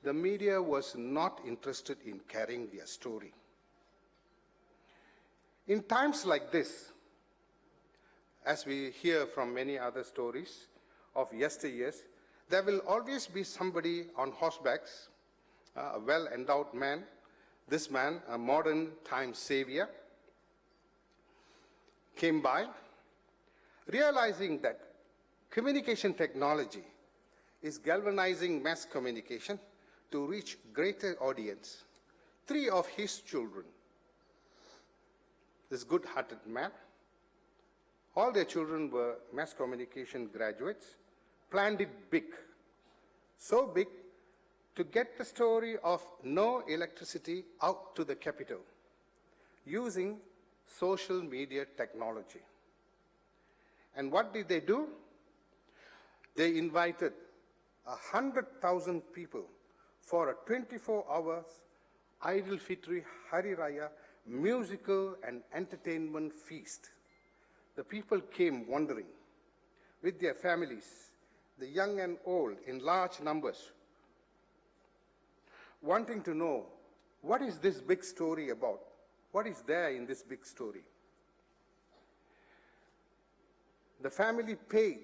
The media was not interested in carrying their story. In times like this, as we hear from many other stories of yesteryears, there will always be somebody on horsebacks, a well-endowed man, this man, a modern time savior, came by, realizing that communication technology is galvanizing mass communication to reach greater audience. 3 of his children, this good-hearted man, all their children were mass communication graduates, planned it big, so big to get the story of no electricity out to the capital using social media technology. And what did they do? They invited 100,000 people for a 24 hours Idul Fitri Hari Raya musical and entertainment feast. The people came wandering with their families, the young and old in large numbers, wanting to know, what is this big story about? What is there in this big story? The family paid,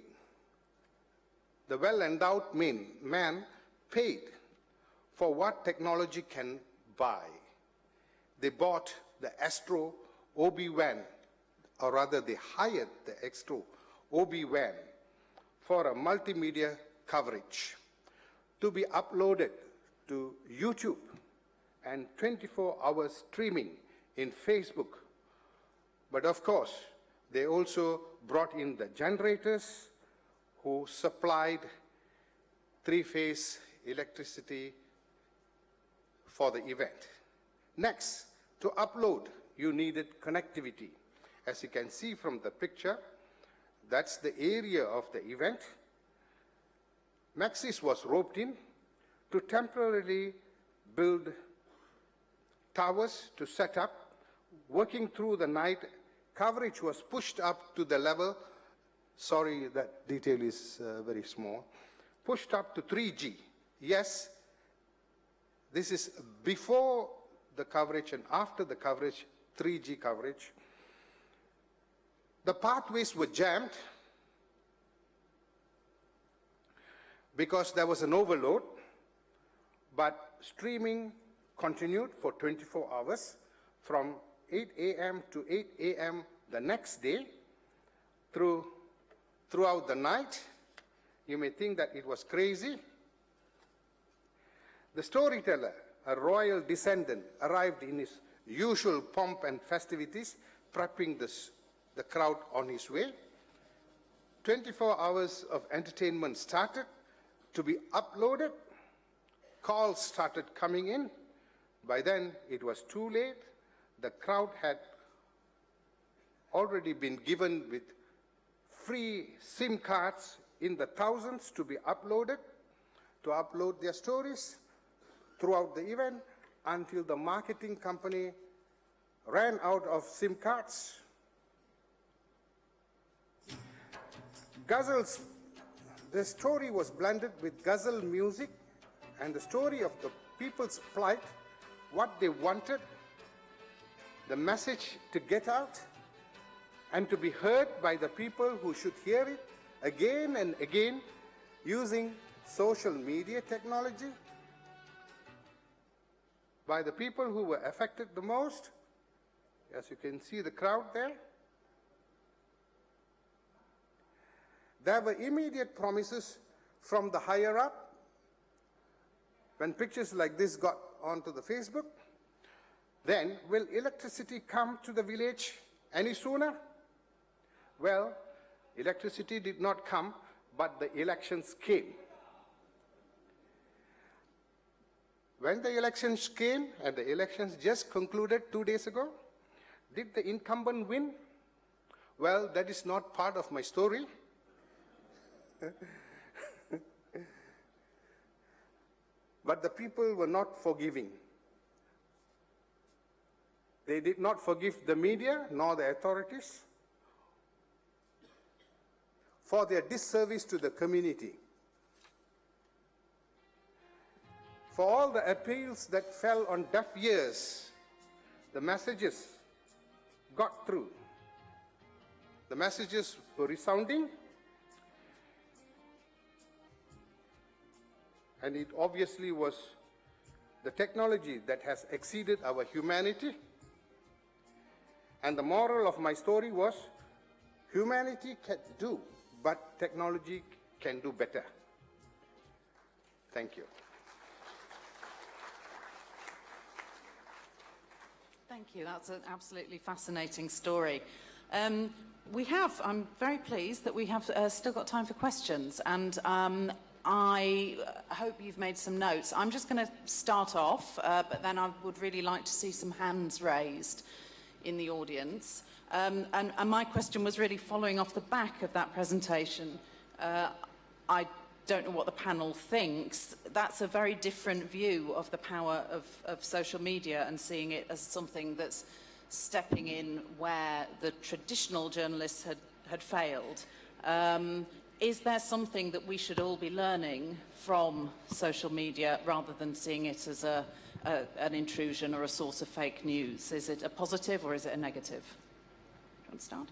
the well-endowed man paid for what technology can buy. They bought the Astro OB-WAN, or rather they hired the Astro OB-WAN for a multimedia coverage to be uploaded to YouTube and 24 hours streaming in Facebook. But of course, they also brought in the generators who supplied 3-phase electricity for the event. Next, to upload, you needed connectivity. As you can see from the picture, that's the area of the event. Maxis was roped in to temporarily build towers to set up. Working through the night, coverage was pushed up to the level, sorry, that detail is very small, pushed up to 3G. Yes, this is before the coverage and after the coverage, 3G coverage. The pathways were jammed because there was an overload, but streaming continued for 24 hours from 8 a.m. to 8 a.m. the next day throughout the night. You may think that it was crazy. The storyteller, a royal descendant, arrived in his usual pomp and festivities, prepping the crowd on his way. 24 hours of entertainment started to be uploaded. Calls started coming in. By then, it was too late. The crowd had already been given with free SIM cards in the thousands to be uploaded, to upload their stories throughout the event. until the marketing company ran out of SIM cards. Ghazals, the story was blended with ghazal music and the story of the people's plight, what they wanted, the message to get out and to be heard by the people who should hear it again and again using social media technology, by the people who were affected the most. As you can see the crowd there. There were immediate promises from the higher up. When pictures like this got onto the Facebook, then will electricity come to the village any sooner? Well, electricity did not come, but the elections came. When the elections came, and the elections just concluded 2 days ago, did the incumbent win? Well, that is not part of my story. But the people were not forgiving. They did not forgive the media nor the authorities for their disservice to the community. For all the appeals that fell on deaf ears, the messages got through. The messages were resounding, and it obviously was the technology that has exceeded our humanity. And the moral of my story was, humanity can do, but technology can do better. Thank you. Thank you. That's an absolutely fascinating story. I'm very pleased that we have still got time for questions, and I hope you've made some notes. I'm just going to start off, but then I would really like to see some hands raised in the audience. And my question was really following off the back of that presentation. I don't know what the panel thinks. That's a very different view of the power of social media and seeing it as something that's stepping in where the traditional journalists had failed. Is there something that we should all be learning from social media rather than seeing it as an intrusion or a source of fake news? Is it a positive or is it a negative? Do you want to start?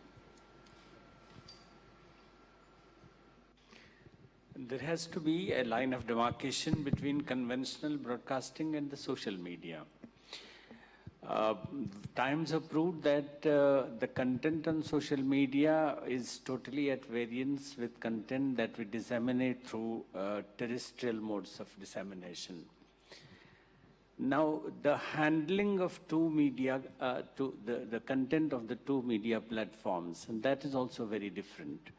There has to be a line of demarcation between conventional broadcasting and the social media. Times have proved that the content on social media is totally at variance with content that we disseminate through terrestrial modes of dissemination. Now, the handling of two media, the content of the two media platforms, and that is also very different.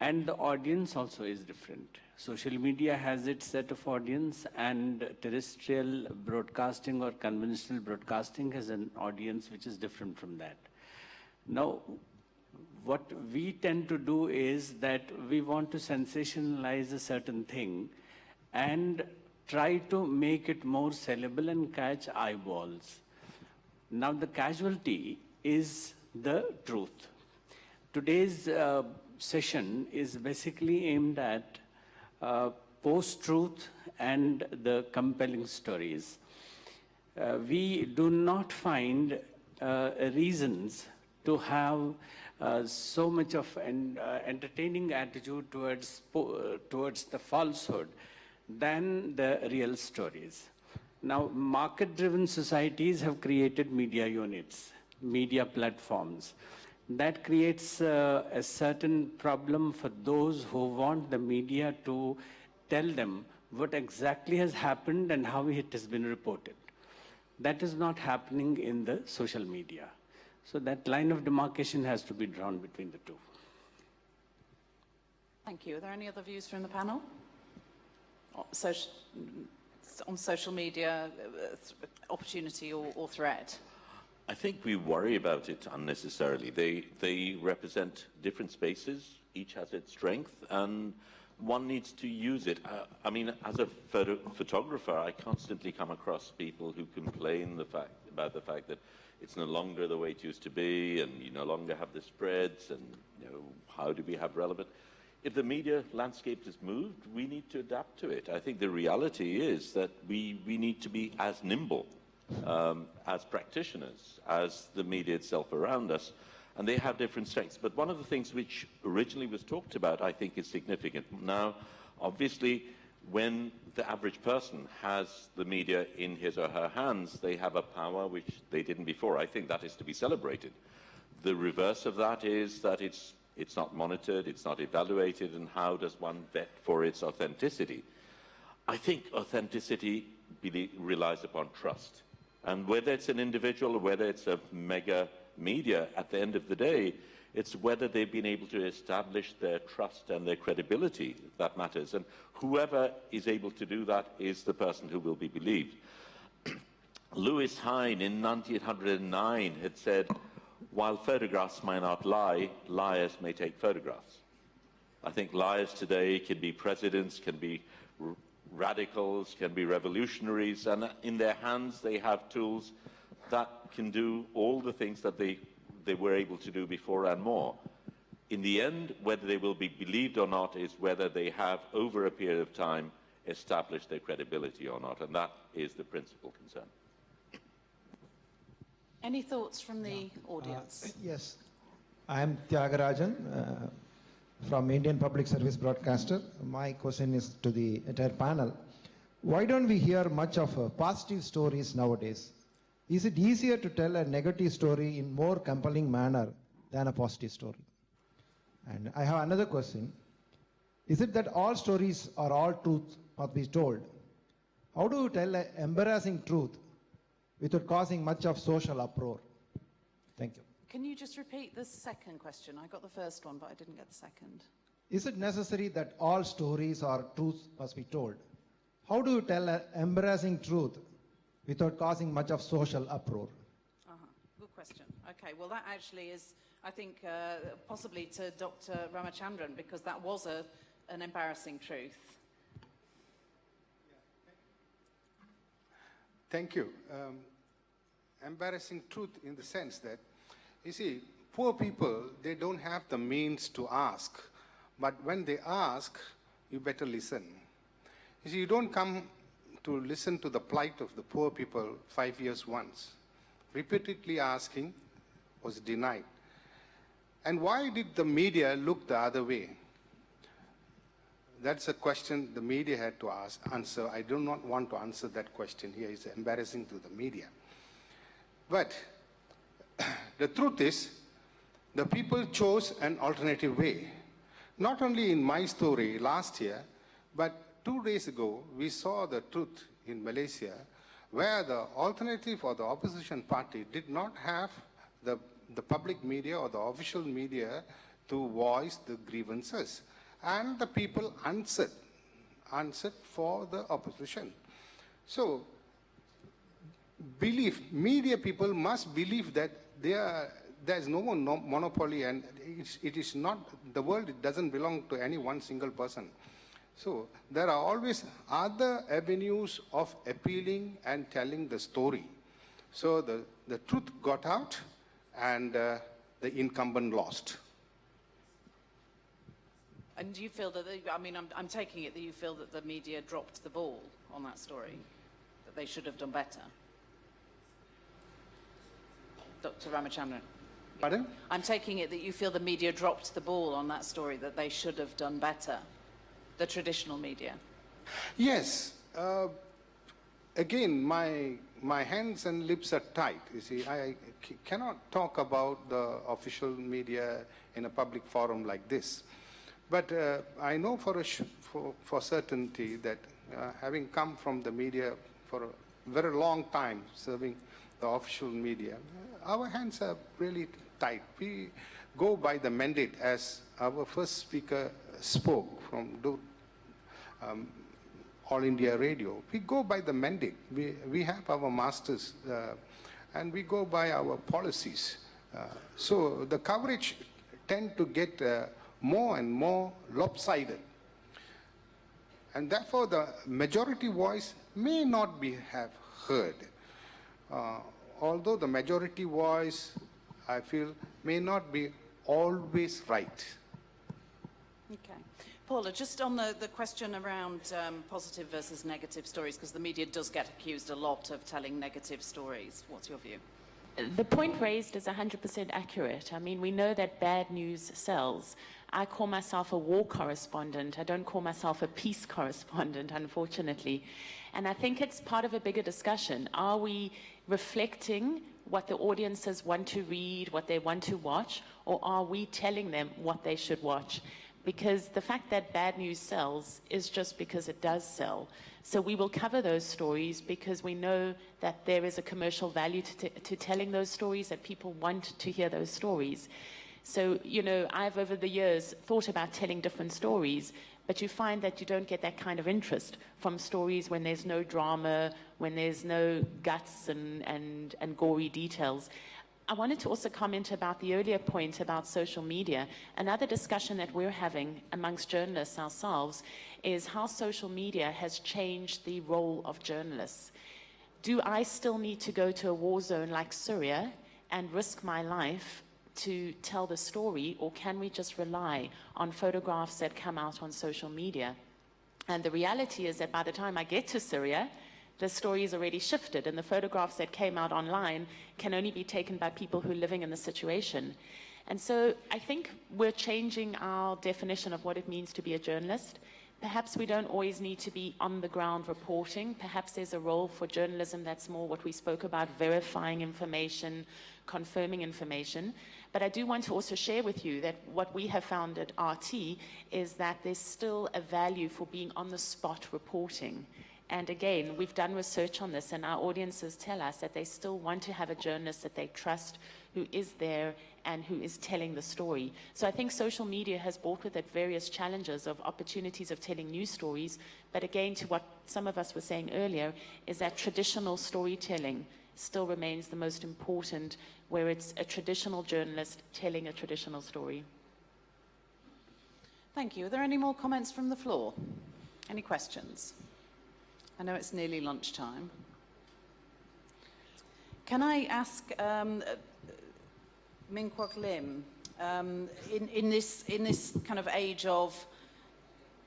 And the audience also is different. Social media has its set of audience, and terrestrial broadcasting or conventional broadcasting has an audience which is different from that. Now, what we tend to do is that we want to sensationalize a certain thing and try to make it more sellable and catch eyeballs. Now, the casualty is the truth. Today's session is basically aimed at post-truth and the compelling stories. We do not find reasons to have so much of an entertaining attitude towards the falsehood than the real stories. Now, market-driven societies have created media units, media platforms. That creates a certain problem for those who want the media to tell them what exactly has happened and how it has been reported. That is not happening in the social media. So that line of demarcation has to be drawn between the two. Thank you. Are there any other views from the panel? On social media, opportunity or threat? I think we worry about it unnecessarily. They represent different spaces. Each has its strength, and one needs to use it. I mean, as a photographer, I constantly come across people who complain about the fact that it's no longer the way it used to be, and you no longer have the spreads, and how do we have relevant? If the media landscape has moved, we need to adapt to it. I think the reality is that we need to be as nimble as practitioners, as the media itself around us, and they have different strengths. But one of the things which originally was talked about, I think, is significant. Now, obviously, when the average person has the media in his or her hands, they have a power which they didn't before. I think that is to be celebrated. The reverse of that is that it's not monitored, it's not evaluated, and how does one vet for its authenticity? I think authenticity relies upon trust. And whether it's an individual or whether it's a mega media, at the end of the day, it's whether they've been able to establish their trust and their credibility that matters. And whoever is able to do that is the person who will be believed. Lewis Hine in 1909 had said, while photographs may not lie, liars may take photographs. I think liars today can be presidents, can be radicals, can be revolutionaries, and in their hands they have tools that can do all the things that they were able to do before and more. In the end, whether they will be believed or not is whether they have, over a period of time, established their credibility or not, and that is the principal concern. Any thoughts from the audience? Yes. I am Tyagarajan from Indian Public Service Broadcaster. My question is to the entire panel. Why don't we hear much of positive stories nowadays? Is it easier to tell a negative story in more compelling manner than a positive story? And I have another question. Is it that all stories or all truths must be told? How do you tell an embarrassing truth without causing much of social uproar? Thank you. Can you just repeat the second question? I got the first one, but I didn't get the second. Is it necessary that all stories or truths must be told? How do you tell an embarrassing truth without causing much of social uproar? Good question. Okay, well that actually is, I think, possibly to Dr. Ramachandran, because that was an embarrassing truth. Thank you. Embarrassing truth in the sense that, you see, poor people, they don't have the means to ask. But when they ask, you better listen. You see, you don't come to listen to the plight of the poor people 5 years once. Repeatedly asking was denied. And why did the media look the other way? That's a question the media had to answer. I do not want to answer that question here. It's embarrassing to the media. But the truth is, the people chose an alternative way. Not only in my story last year, but 2 days ago, we saw the truth in Malaysia, where the alternative or the opposition party did not have the public media or the official media to voice the grievances. And the people answered for the opposition. So, media people must believe that there's no monopoly, and it is not, the world doesn't belong to any one single person. So there are always other avenues of appealing and telling the story. So the truth got out and the incumbent lost. And do you feel that, I'm taking it that you feel that the media dropped the ball on that story, that they should have done better? Dr. Ramachandran. Pardon? I'm taking it that you feel the media dropped the ball on that story, that they should have done better, the traditional media. Yes. Again, my hands and lips are tied. You see, I cannot talk about the official media in a public forum like this. But I know for certainty that having come from the media for a very long time, serving the official media, our hands are really tight. We go by the mandate, as our first speaker spoke from All India Radio. We go by the mandate. We have our masters, and we go by our policies. So the coverage tend to get more and more lopsided. and therefore the majority voice may not be have heard. Although the majority voice, I feel, may not be always right. Okay. Paula, just on the question around positive versus negative stories, because the media does get accused a lot of telling negative stories. What's your view? The point raised is 100% accurate. I mean, we know that bad news sells. I call myself a war correspondent. I don't call myself a peace correspondent, unfortunately. And I think it's part of a bigger discussion. Are we reflecting what the audiences want to read, what they want to watch, or are we telling them what they should watch? Because the fact that bad news sells is just because it does sell. So we will cover those stories because we know that there is a commercial value to telling those stories, that people want to hear those stories. So, you know, I've over the years thought about telling different stories, but you find that you don't get that kind of interest from stories when there's no drama, when there's no guts and gory details. I wanted to also comment about the earlier point about social media. Another discussion that we're having amongst journalists ourselves is how social media has changed the role of journalists. Do I still need to go to a war zone like Syria and risk my life to tell the story, or can we just rely on photographs that come out on social media? And the reality is that by the time I get to Syria, the story is already shifted, and the photographs that came out online can only be taken by people who are living in the situation. And so I think we're changing our definition of what it means to be a journalist. Perhaps we don't always need to be on the ground reporting. Perhaps there's a role for journalism that's more what we spoke about, verifying information, confirming information. But I do want to also share with you that what we have found at RT is that there's still a value for being on the spot reporting. And again, we've done research on this, and our audiences tell us that they still want to have a journalist that they trust, who is there and who is telling the story. So I think social media has brought with it various challenges of opportunities of telling news stories. But again, to what some of us were saying earlier, is that traditional storytelling still remains the most important, where it's a traditional journalist telling a traditional story. Thank you. Are there any more comments from the floor? Any questions? I know it's nearly lunchtime. Can I ask Min Kwok Lim, in this kind of age of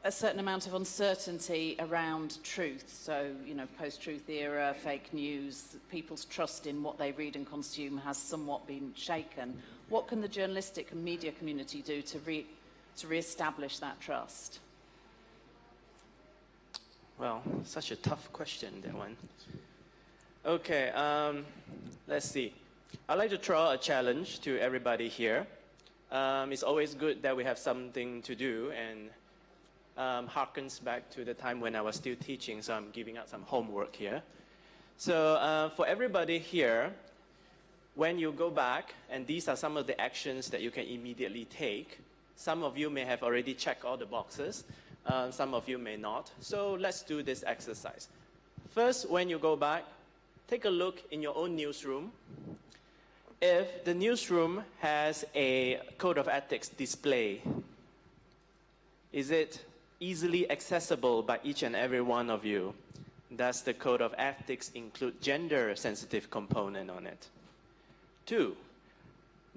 a certain amount of uncertainty around truth, so, you know, post-truth era, fake news, people's trust in what they read and consume has somewhat been shaken. What can the journalistic and media community do to re-establish that trust? Well, such a tough question, that one. Okay, let's see. I'd like to throw a challenge to everybody here. It's always good that we have something to do, and harkens back to the time when I was still teaching, so I'm giving out some homework here. So for everybody here, when you go back, and these are some of the actions that you can immediately take, some of you may have already checked all the boxes, some of you may not. So let's do this exercise. First, when you go back, take a look in your own newsroom. If the newsroom has a code of ethics display, is it easily accessible by each and every one of you? Does the code of ethics include gender-sensitive component on it? 2,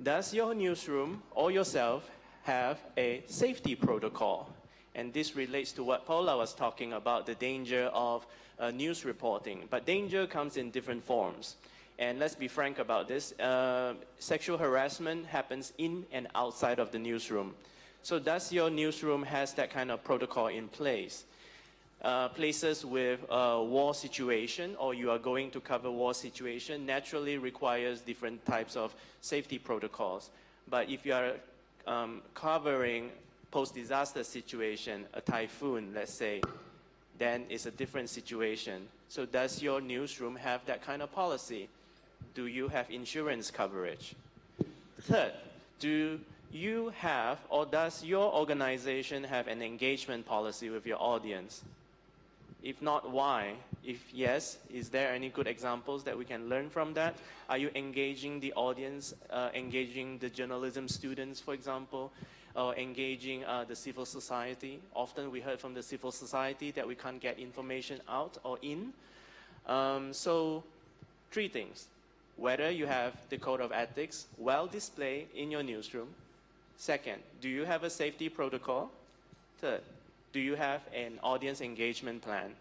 does your newsroom or yourself have a safety protocol? And this relates to what Paula was talking about, the danger of news reporting. But danger comes in different forms. And let's be frank about this. Sexual harassment happens in and outside of the newsroom. So does your newsroom has that kind of protocol in place? Places with war situation, or you are going to cover war situation, naturally requires different types of safety protocols. But if you are covering post-disaster situation, a typhoon, let's say, then it's a different situation. So does your newsroom have that kind of policy? Do you have insurance coverage? Third, do you have, or does your organization have an engagement policy with your audience? If not, why? If yes, is there any good examples that we can learn from that? Are you engaging the audience, engaging the journalism students, for example? or engaging the civil society. Often we heard from the civil society that we can't get information out or in. So 3 things. Whether you have the code of ethics well displayed in your newsroom. Second, do you have a safety protocol? Third, do you have an audience engagement plan?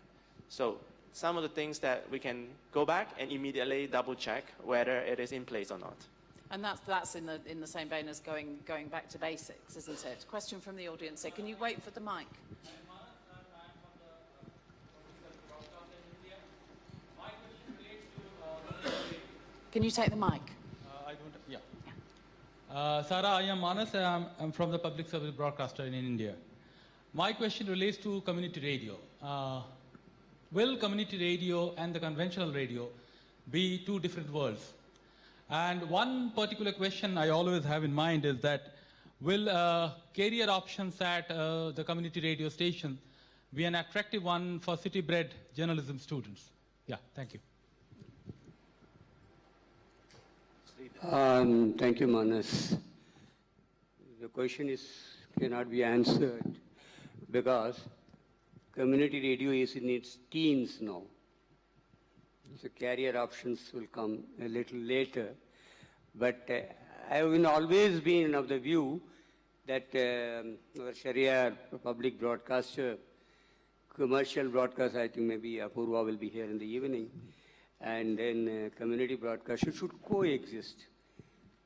So some of the things that we can go back and immediately double check whether it is in place or not. And that's in the same vein as going back to basics, isn't it? Question from the audience here. Can you wait for the mic? Can you take the mic? Sarah, I am Manas. I'm from the public service broadcaster in India. My question relates to community radio. Will community radio and the conventional radio be 2 different worlds? And one particular question I always have in mind is that will career options at the community radio station be an attractive one for city-bred journalism students? Yeah, thank you. Thank you, Manas. The question cannot be answered because community radio is in its teens now. So career options will come a little later. But I have always been of the view that our Sharia public broadcaster, commercial broadcaster, I think maybe Apurva will be here in the evening, and then community broadcaster should coexist.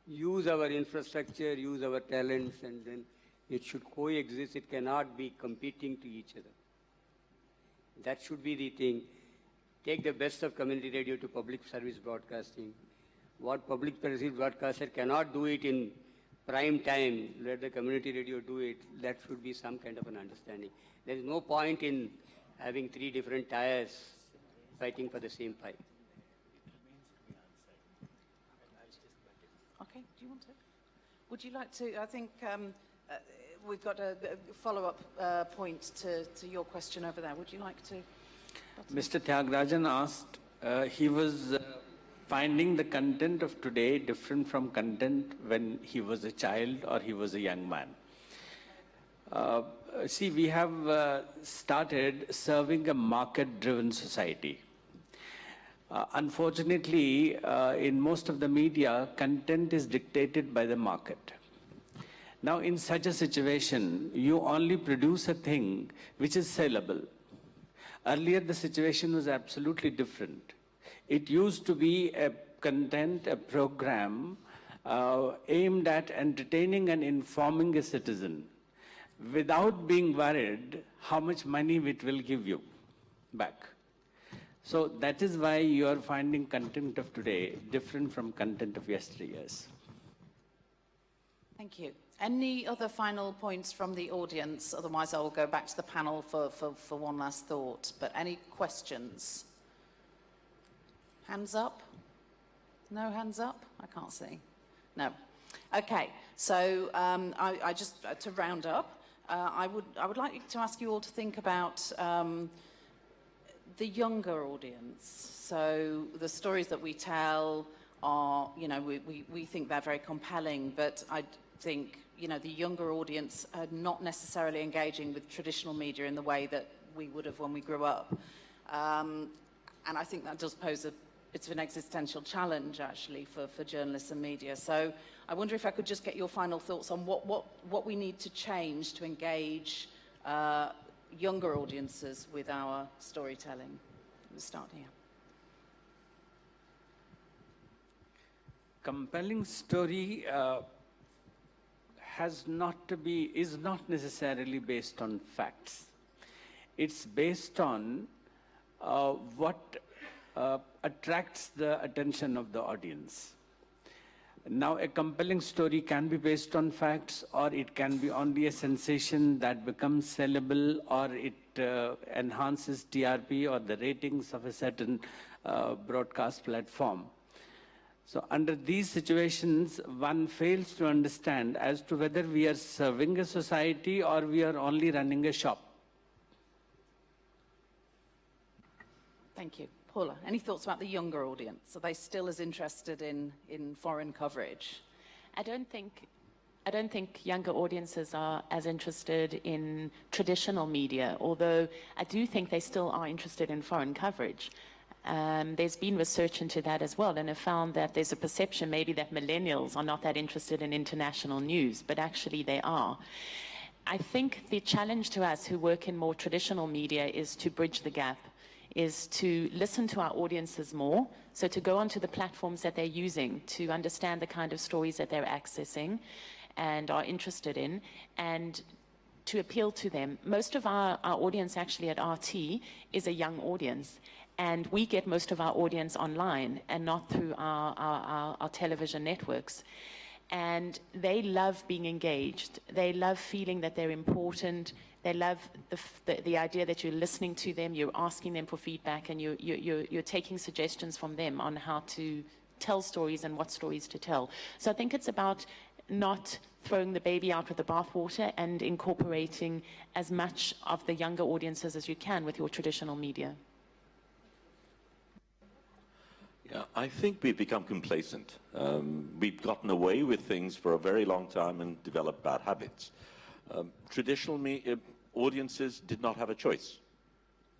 Use our infrastructure, use our talents, and then it should coexist. It cannot be competing to each other. That should be the thing. Take the best of community radio to public service broadcasting. What public service broadcaster cannot do it in prime time, let the community radio do it. That should be some kind of an understanding. There is no point in having 3 different tires fighting for the same pipe. Okay, do you want to? Would you like to? I think we've got a follow-up point to your question over there. Would you like to? Mr. Tyagarajan asked, he was finding the content of today different from content when he was a child or he was a young man. See, we have started serving a market-driven society. Unfortunately, in most of the media, content is dictated by the market. Now, in such a situation, you only produce a thing which is sellable. Earlier, the situation was absolutely different. It used to be a content, a program aimed at entertaining and informing a citizen without being worried how much money it will give you back. So that is why you are finding content of today different from content of yesteryears. Thank you. Any other final points from the audience? Otherwise, I will go back to the panel for one last thought. But any questions? Hands up? No hands up? I can't see. No. Okay. So I just to round up, I would like to ask you all to think about the younger audience. So the stories that we tell are, you know, we think they're very compelling, but I think, you know, the younger audience are not necessarily engaging with traditional media in the way that we would have when we grew up. And I think that does pose it's an existential challenge, actually, for journalists and media. So I wonder if I could just get your final thoughts on what we need to change to engage younger audiences with our storytelling. We'll start here. Compelling story is not necessarily based on facts. It's based on what attracts the attention of the audience. Now, a compelling story can be based on facts, or it can be only a sensation that becomes sellable, or it enhances TRP or the ratings of a certain broadcast platform. So under these situations, one fails to understand as to whether we are serving a society or we are only running a shop. Thank you. Paula, any thoughts about the younger audience? Are they still as interested in foreign coverage? I don't think I don't think younger audiences are as interested in traditional media, although I do think they still are interested in foreign coverage. There's been research into that as well, and have found that there's a perception maybe that millennials are not that interested in international news, but actually they are. I think the challenge to us who work in more traditional media is to bridge the gap, is to listen to our audiences more, so to go onto the platforms that they're using to understand the kind of stories that they're accessing and are interested in, and to appeal to them. Most of our audience actually at RT is a young audience, and we get most of our audience online and not through our television networks. And they love being engaged. They love feeling that they're important. They love the idea that you're listening to them, you're asking them for feedback, and you're taking suggestions from them on how to tell stories and what stories to tell. So I think it's about not throwing the baby out with the bathwater and incorporating as much of the younger audiences as you can with your traditional media. Yeah, I think we've become complacent. We've gotten away with things for a very long time and developed bad habits. Traditional audiences did not have a choice.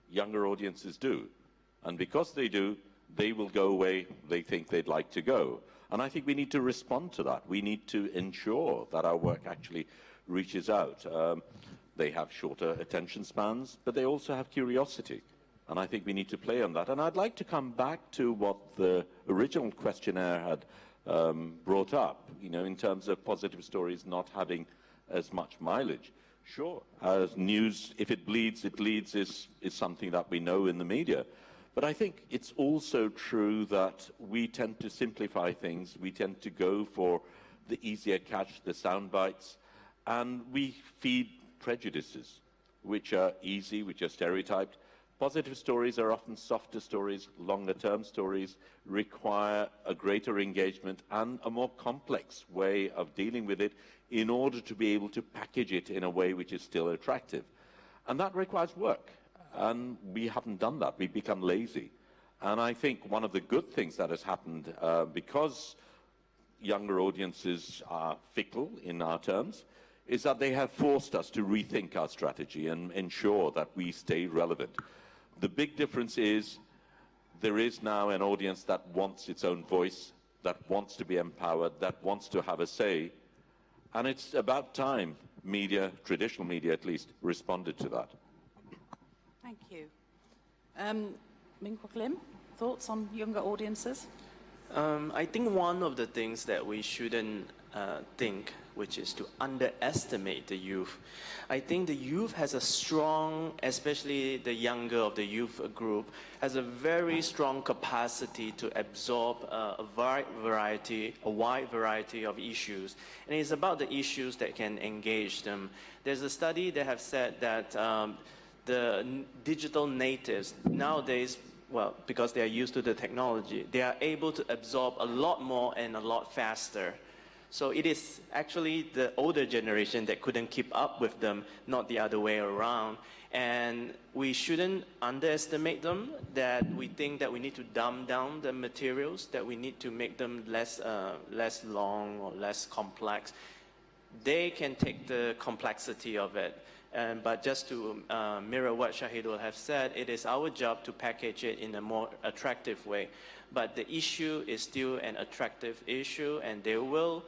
Younger audiences do. And because they do, they will go away they think they'd like to go. And I think we need to respond to that. We need to ensure that our work actually reaches out. They have shorter attention spans, but they also have curiosity. And I think we need to play on that. And I'd like to come back to what the original questionnaire had brought up, in terms of positive stories not having as much mileage. Sure, as news, if it bleeds, it leads is something that we know in the media. But I think it's also true that we tend to simplify things. We tend to go for the easier catch, the sound bites, and we feed prejudices, which are easy, which are stereotyped. Positive stories are often softer stories. Longer-term stories require a greater engagement and a more complex way of dealing with it in order to be able to package it in a way which is still attractive. And that requires work. And we haven't done that. We've become lazy. And I think one of the good things that has happened, because younger audiences are fickle in our terms, is that they have forced us to rethink our strategy and ensure that we stay relevant. The big difference is there is now an audience that wants its own voice, that wants to be empowered, that wants to have a say. And it's about time media, traditional media at least, responded to that. Thank you. Min Kwok Lim, thoughts on younger audiences? I think one of the things that we shouldn't think, which is to underestimate the youth. I think the youth has a strong, especially the younger of the youth group, has a very strong capacity to absorb a wide variety of issues. And it's about the issues that can engage them. There's a study that have said that the digital natives nowadays, well, because they are used to the technology, they are able to absorb a lot more and a lot faster. So it is actually the older generation that couldn't keep up with them, not the other way around. And we shouldn't underestimate them, that we think that we need to dumb down the materials, that we need to make them less long or less complex. They can take the complexity of it. But just to mirror what Shahidul have said, it is our job to package it in a more attractive way. But the issue is still an attractive issue, and they will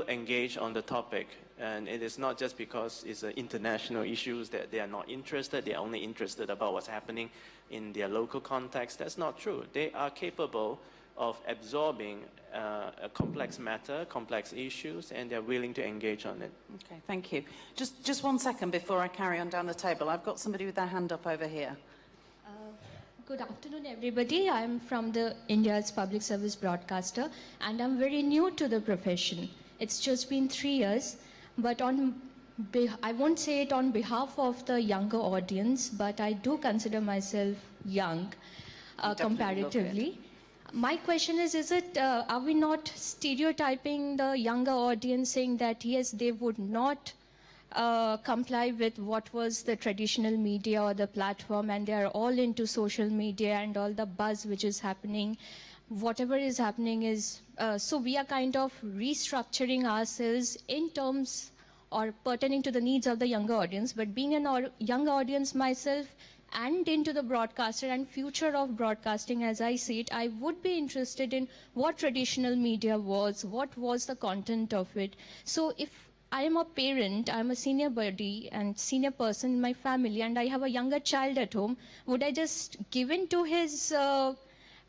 engage on the topic. And it is not just because it's an international issue that they are not interested. They are only interested about what's happening in their local context. That's not true. They are capable of absorbing a complex matter, complex issues, and they're willing to engage on it. Okay, thank you. Just 1 second before I carry on down the table. I've got somebody with their hand up over here. Good afternoon, everybody. I'm from India's public service broadcaster, and I'm very new to the profession. It's just been 3 years, but I won't say it on behalf of the younger audience, but I do consider myself young comparatively. My question is are we not stereotyping the younger audience, saying that, yes, they would not comply with what was the traditional media or the platform, and they are all into social media and all the buzz which is happening, whatever is happening is, so we are kind of restructuring ourselves in terms or pertaining to the needs of the younger audience. But being a younger audience myself and into the broadcaster and future of broadcasting as I see it, I would be interested in what traditional media was, what was the content of it. So if I am a parent, I'm a senior buddy and senior person in my family, and I have a younger child at home, would I just give in to his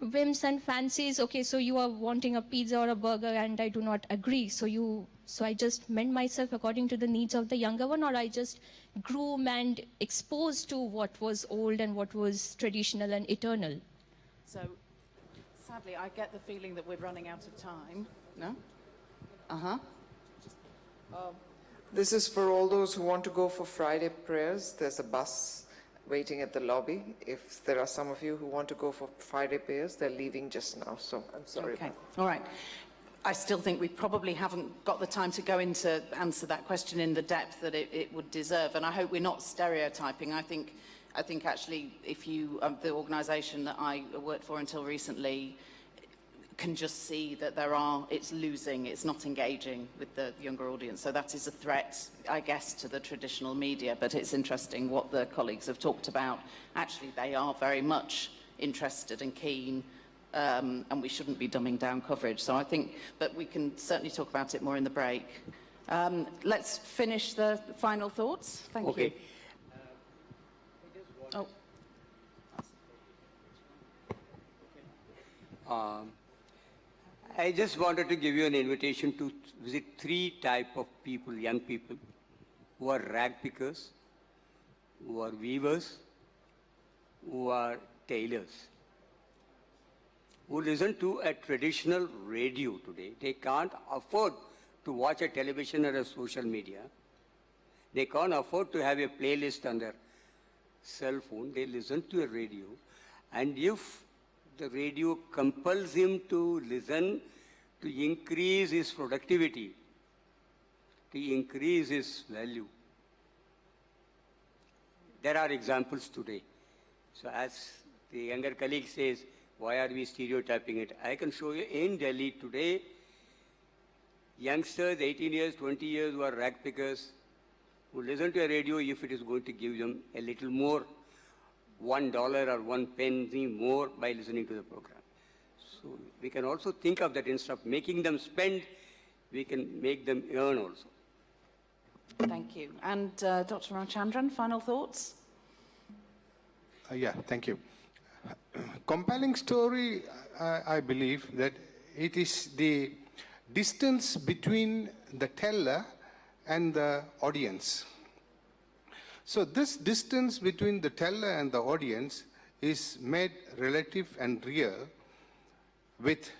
whims and fancies? Okay, so you are wanting a pizza or a burger and I do not agree. So I just mend myself according to the needs of the younger one, or I just groom and expose to what was old and what was traditional and eternal. So, sadly, I get the feeling that we're running out of time. No? Uh-huh. This is for all those who want to go for Friday prayers. There's a bus waiting at the lobby. If there are some of you who want to go for Friday prayers, they're leaving just now, so I'm sorry. Okay, all right. I still think we probably haven't got the time to go into answer that question in the depth that it would deserve, and I hope we're not stereotyping. I think actually, if you, the organisation that I worked for until recently, can just see that it's losing, it's not engaging with the younger audience. So that is a threat, I guess, to the traditional media. But it's interesting what the colleagues have talked about. Actually, they are very much interested and keen, and we shouldn't be dumbing down coverage. So I think, but we can certainly talk about it more in the break. Let's finish the final thoughts. Thank you. I just wanted to give you an invitation to visit 3 types of people, young people, who are rag pickers, who are weavers, who are tailors, who listen to a traditional radio today. They can't afford to watch a television or a social media. They can't afford to have a playlist on their cell phone. They listen to a radio. And if the radio compels him to listen to increase his productivity, to increase his value. There are examples today. So as the younger colleague says, why are we stereotyping it? I can show you in Delhi today, youngsters, 18 years, 20 years, who are rag pickers, who listen to a radio if it is going to give them a little more, $1 or 1 penny more by listening to the program. So we can also think of that instead of making them spend, we can make them earn also. Thank you. And Dr. Ramachandran, final thoughts? Yeah, thank you. Compelling story, I believe that it is the distance between the teller and the audience. So this distance between the teller and the audience is made relative and real with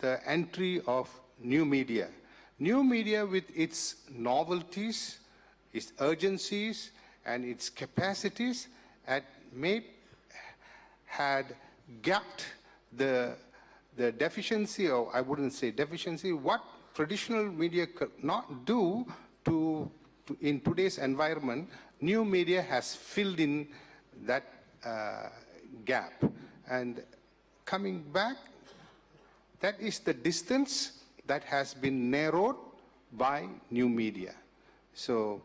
the entry of new media. New media with its novelties, its urgencies, and its capacities had gapped the deficiency, or I wouldn't say deficiency, what traditional media could not do in today's environment. New media has filled in that gap. And coming back, that is the distance that has been narrowed by new media. So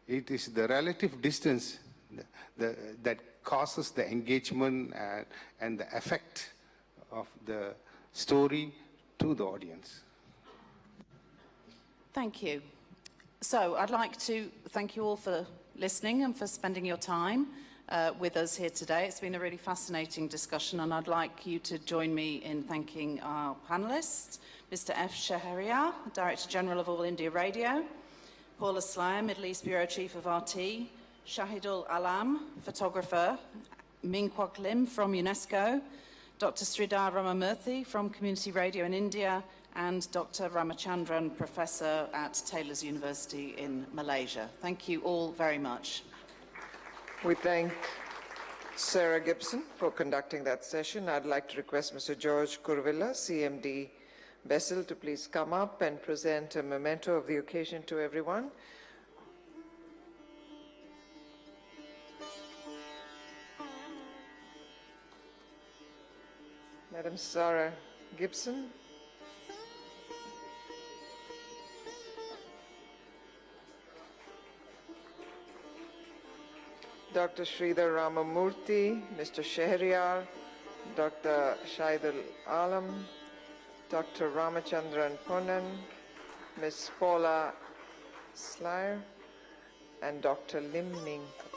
it is the relative distance that causes the engagement and the effect of the story to the audience. Thank you. So I'd like to thank you all for listening and for spending your time with us here today. It's been a really fascinating discussion, and I'd like you to join me in thanking our panellists, Mr. F. Shahriar, Director General of All India Radio, Paula Slayer, Middle East Bureau Chief of RT, Shahidul Alam, photographer, Ming Kwok Lim from UNESCO, Dr. Sridhar Ramamurthy from Community Radio in India, and Dr. Ramachandran, Professor at Taylor's University in Malaysia. Thank you all very much. We thank Sarah Gibson for conducting that session. I'd like to request Mr. George Kurvilla, CMD Bessel, to please come up and present a memento of the occasion to everyone. Madam Sarah Gibson. Dr. Sridhar Ramamurthy, Mr. Shehryar, Dr. Shaidul Alam, Dr. Ramachandran Ponan, Ms. Paula Slyer, and Dr. Lim Ming Kuk.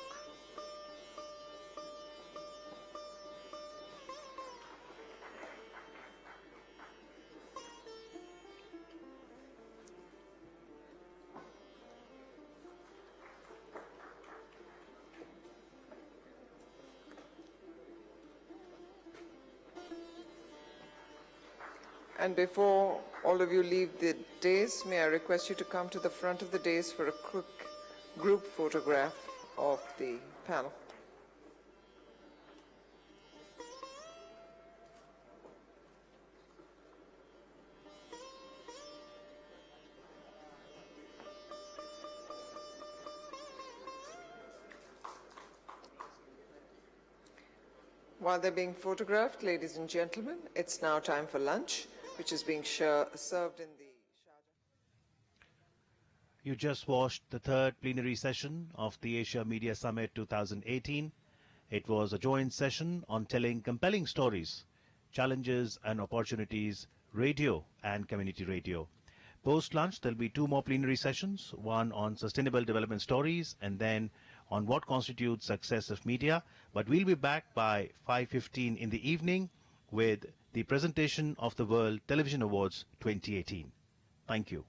And before all of you leave the dais, may I request you to come to the front of the dais for a quick group photograph of the panel. While they're being photographed, ladies and gentlemen, it's now time for lunch, which is being served in the... You just watched the third plenary session of the Asia Media Summit 2018. It was a joint session on telling compelling stories, challenges and opportunities, radio and community radio. Post-lunch, there'll be 2 more plenary sessions, one on sustainable development stories and then on what constitutes success of media. But we'll be back by 5:15 in the evening with the presentation of the World Television Awards 2018. Thank you.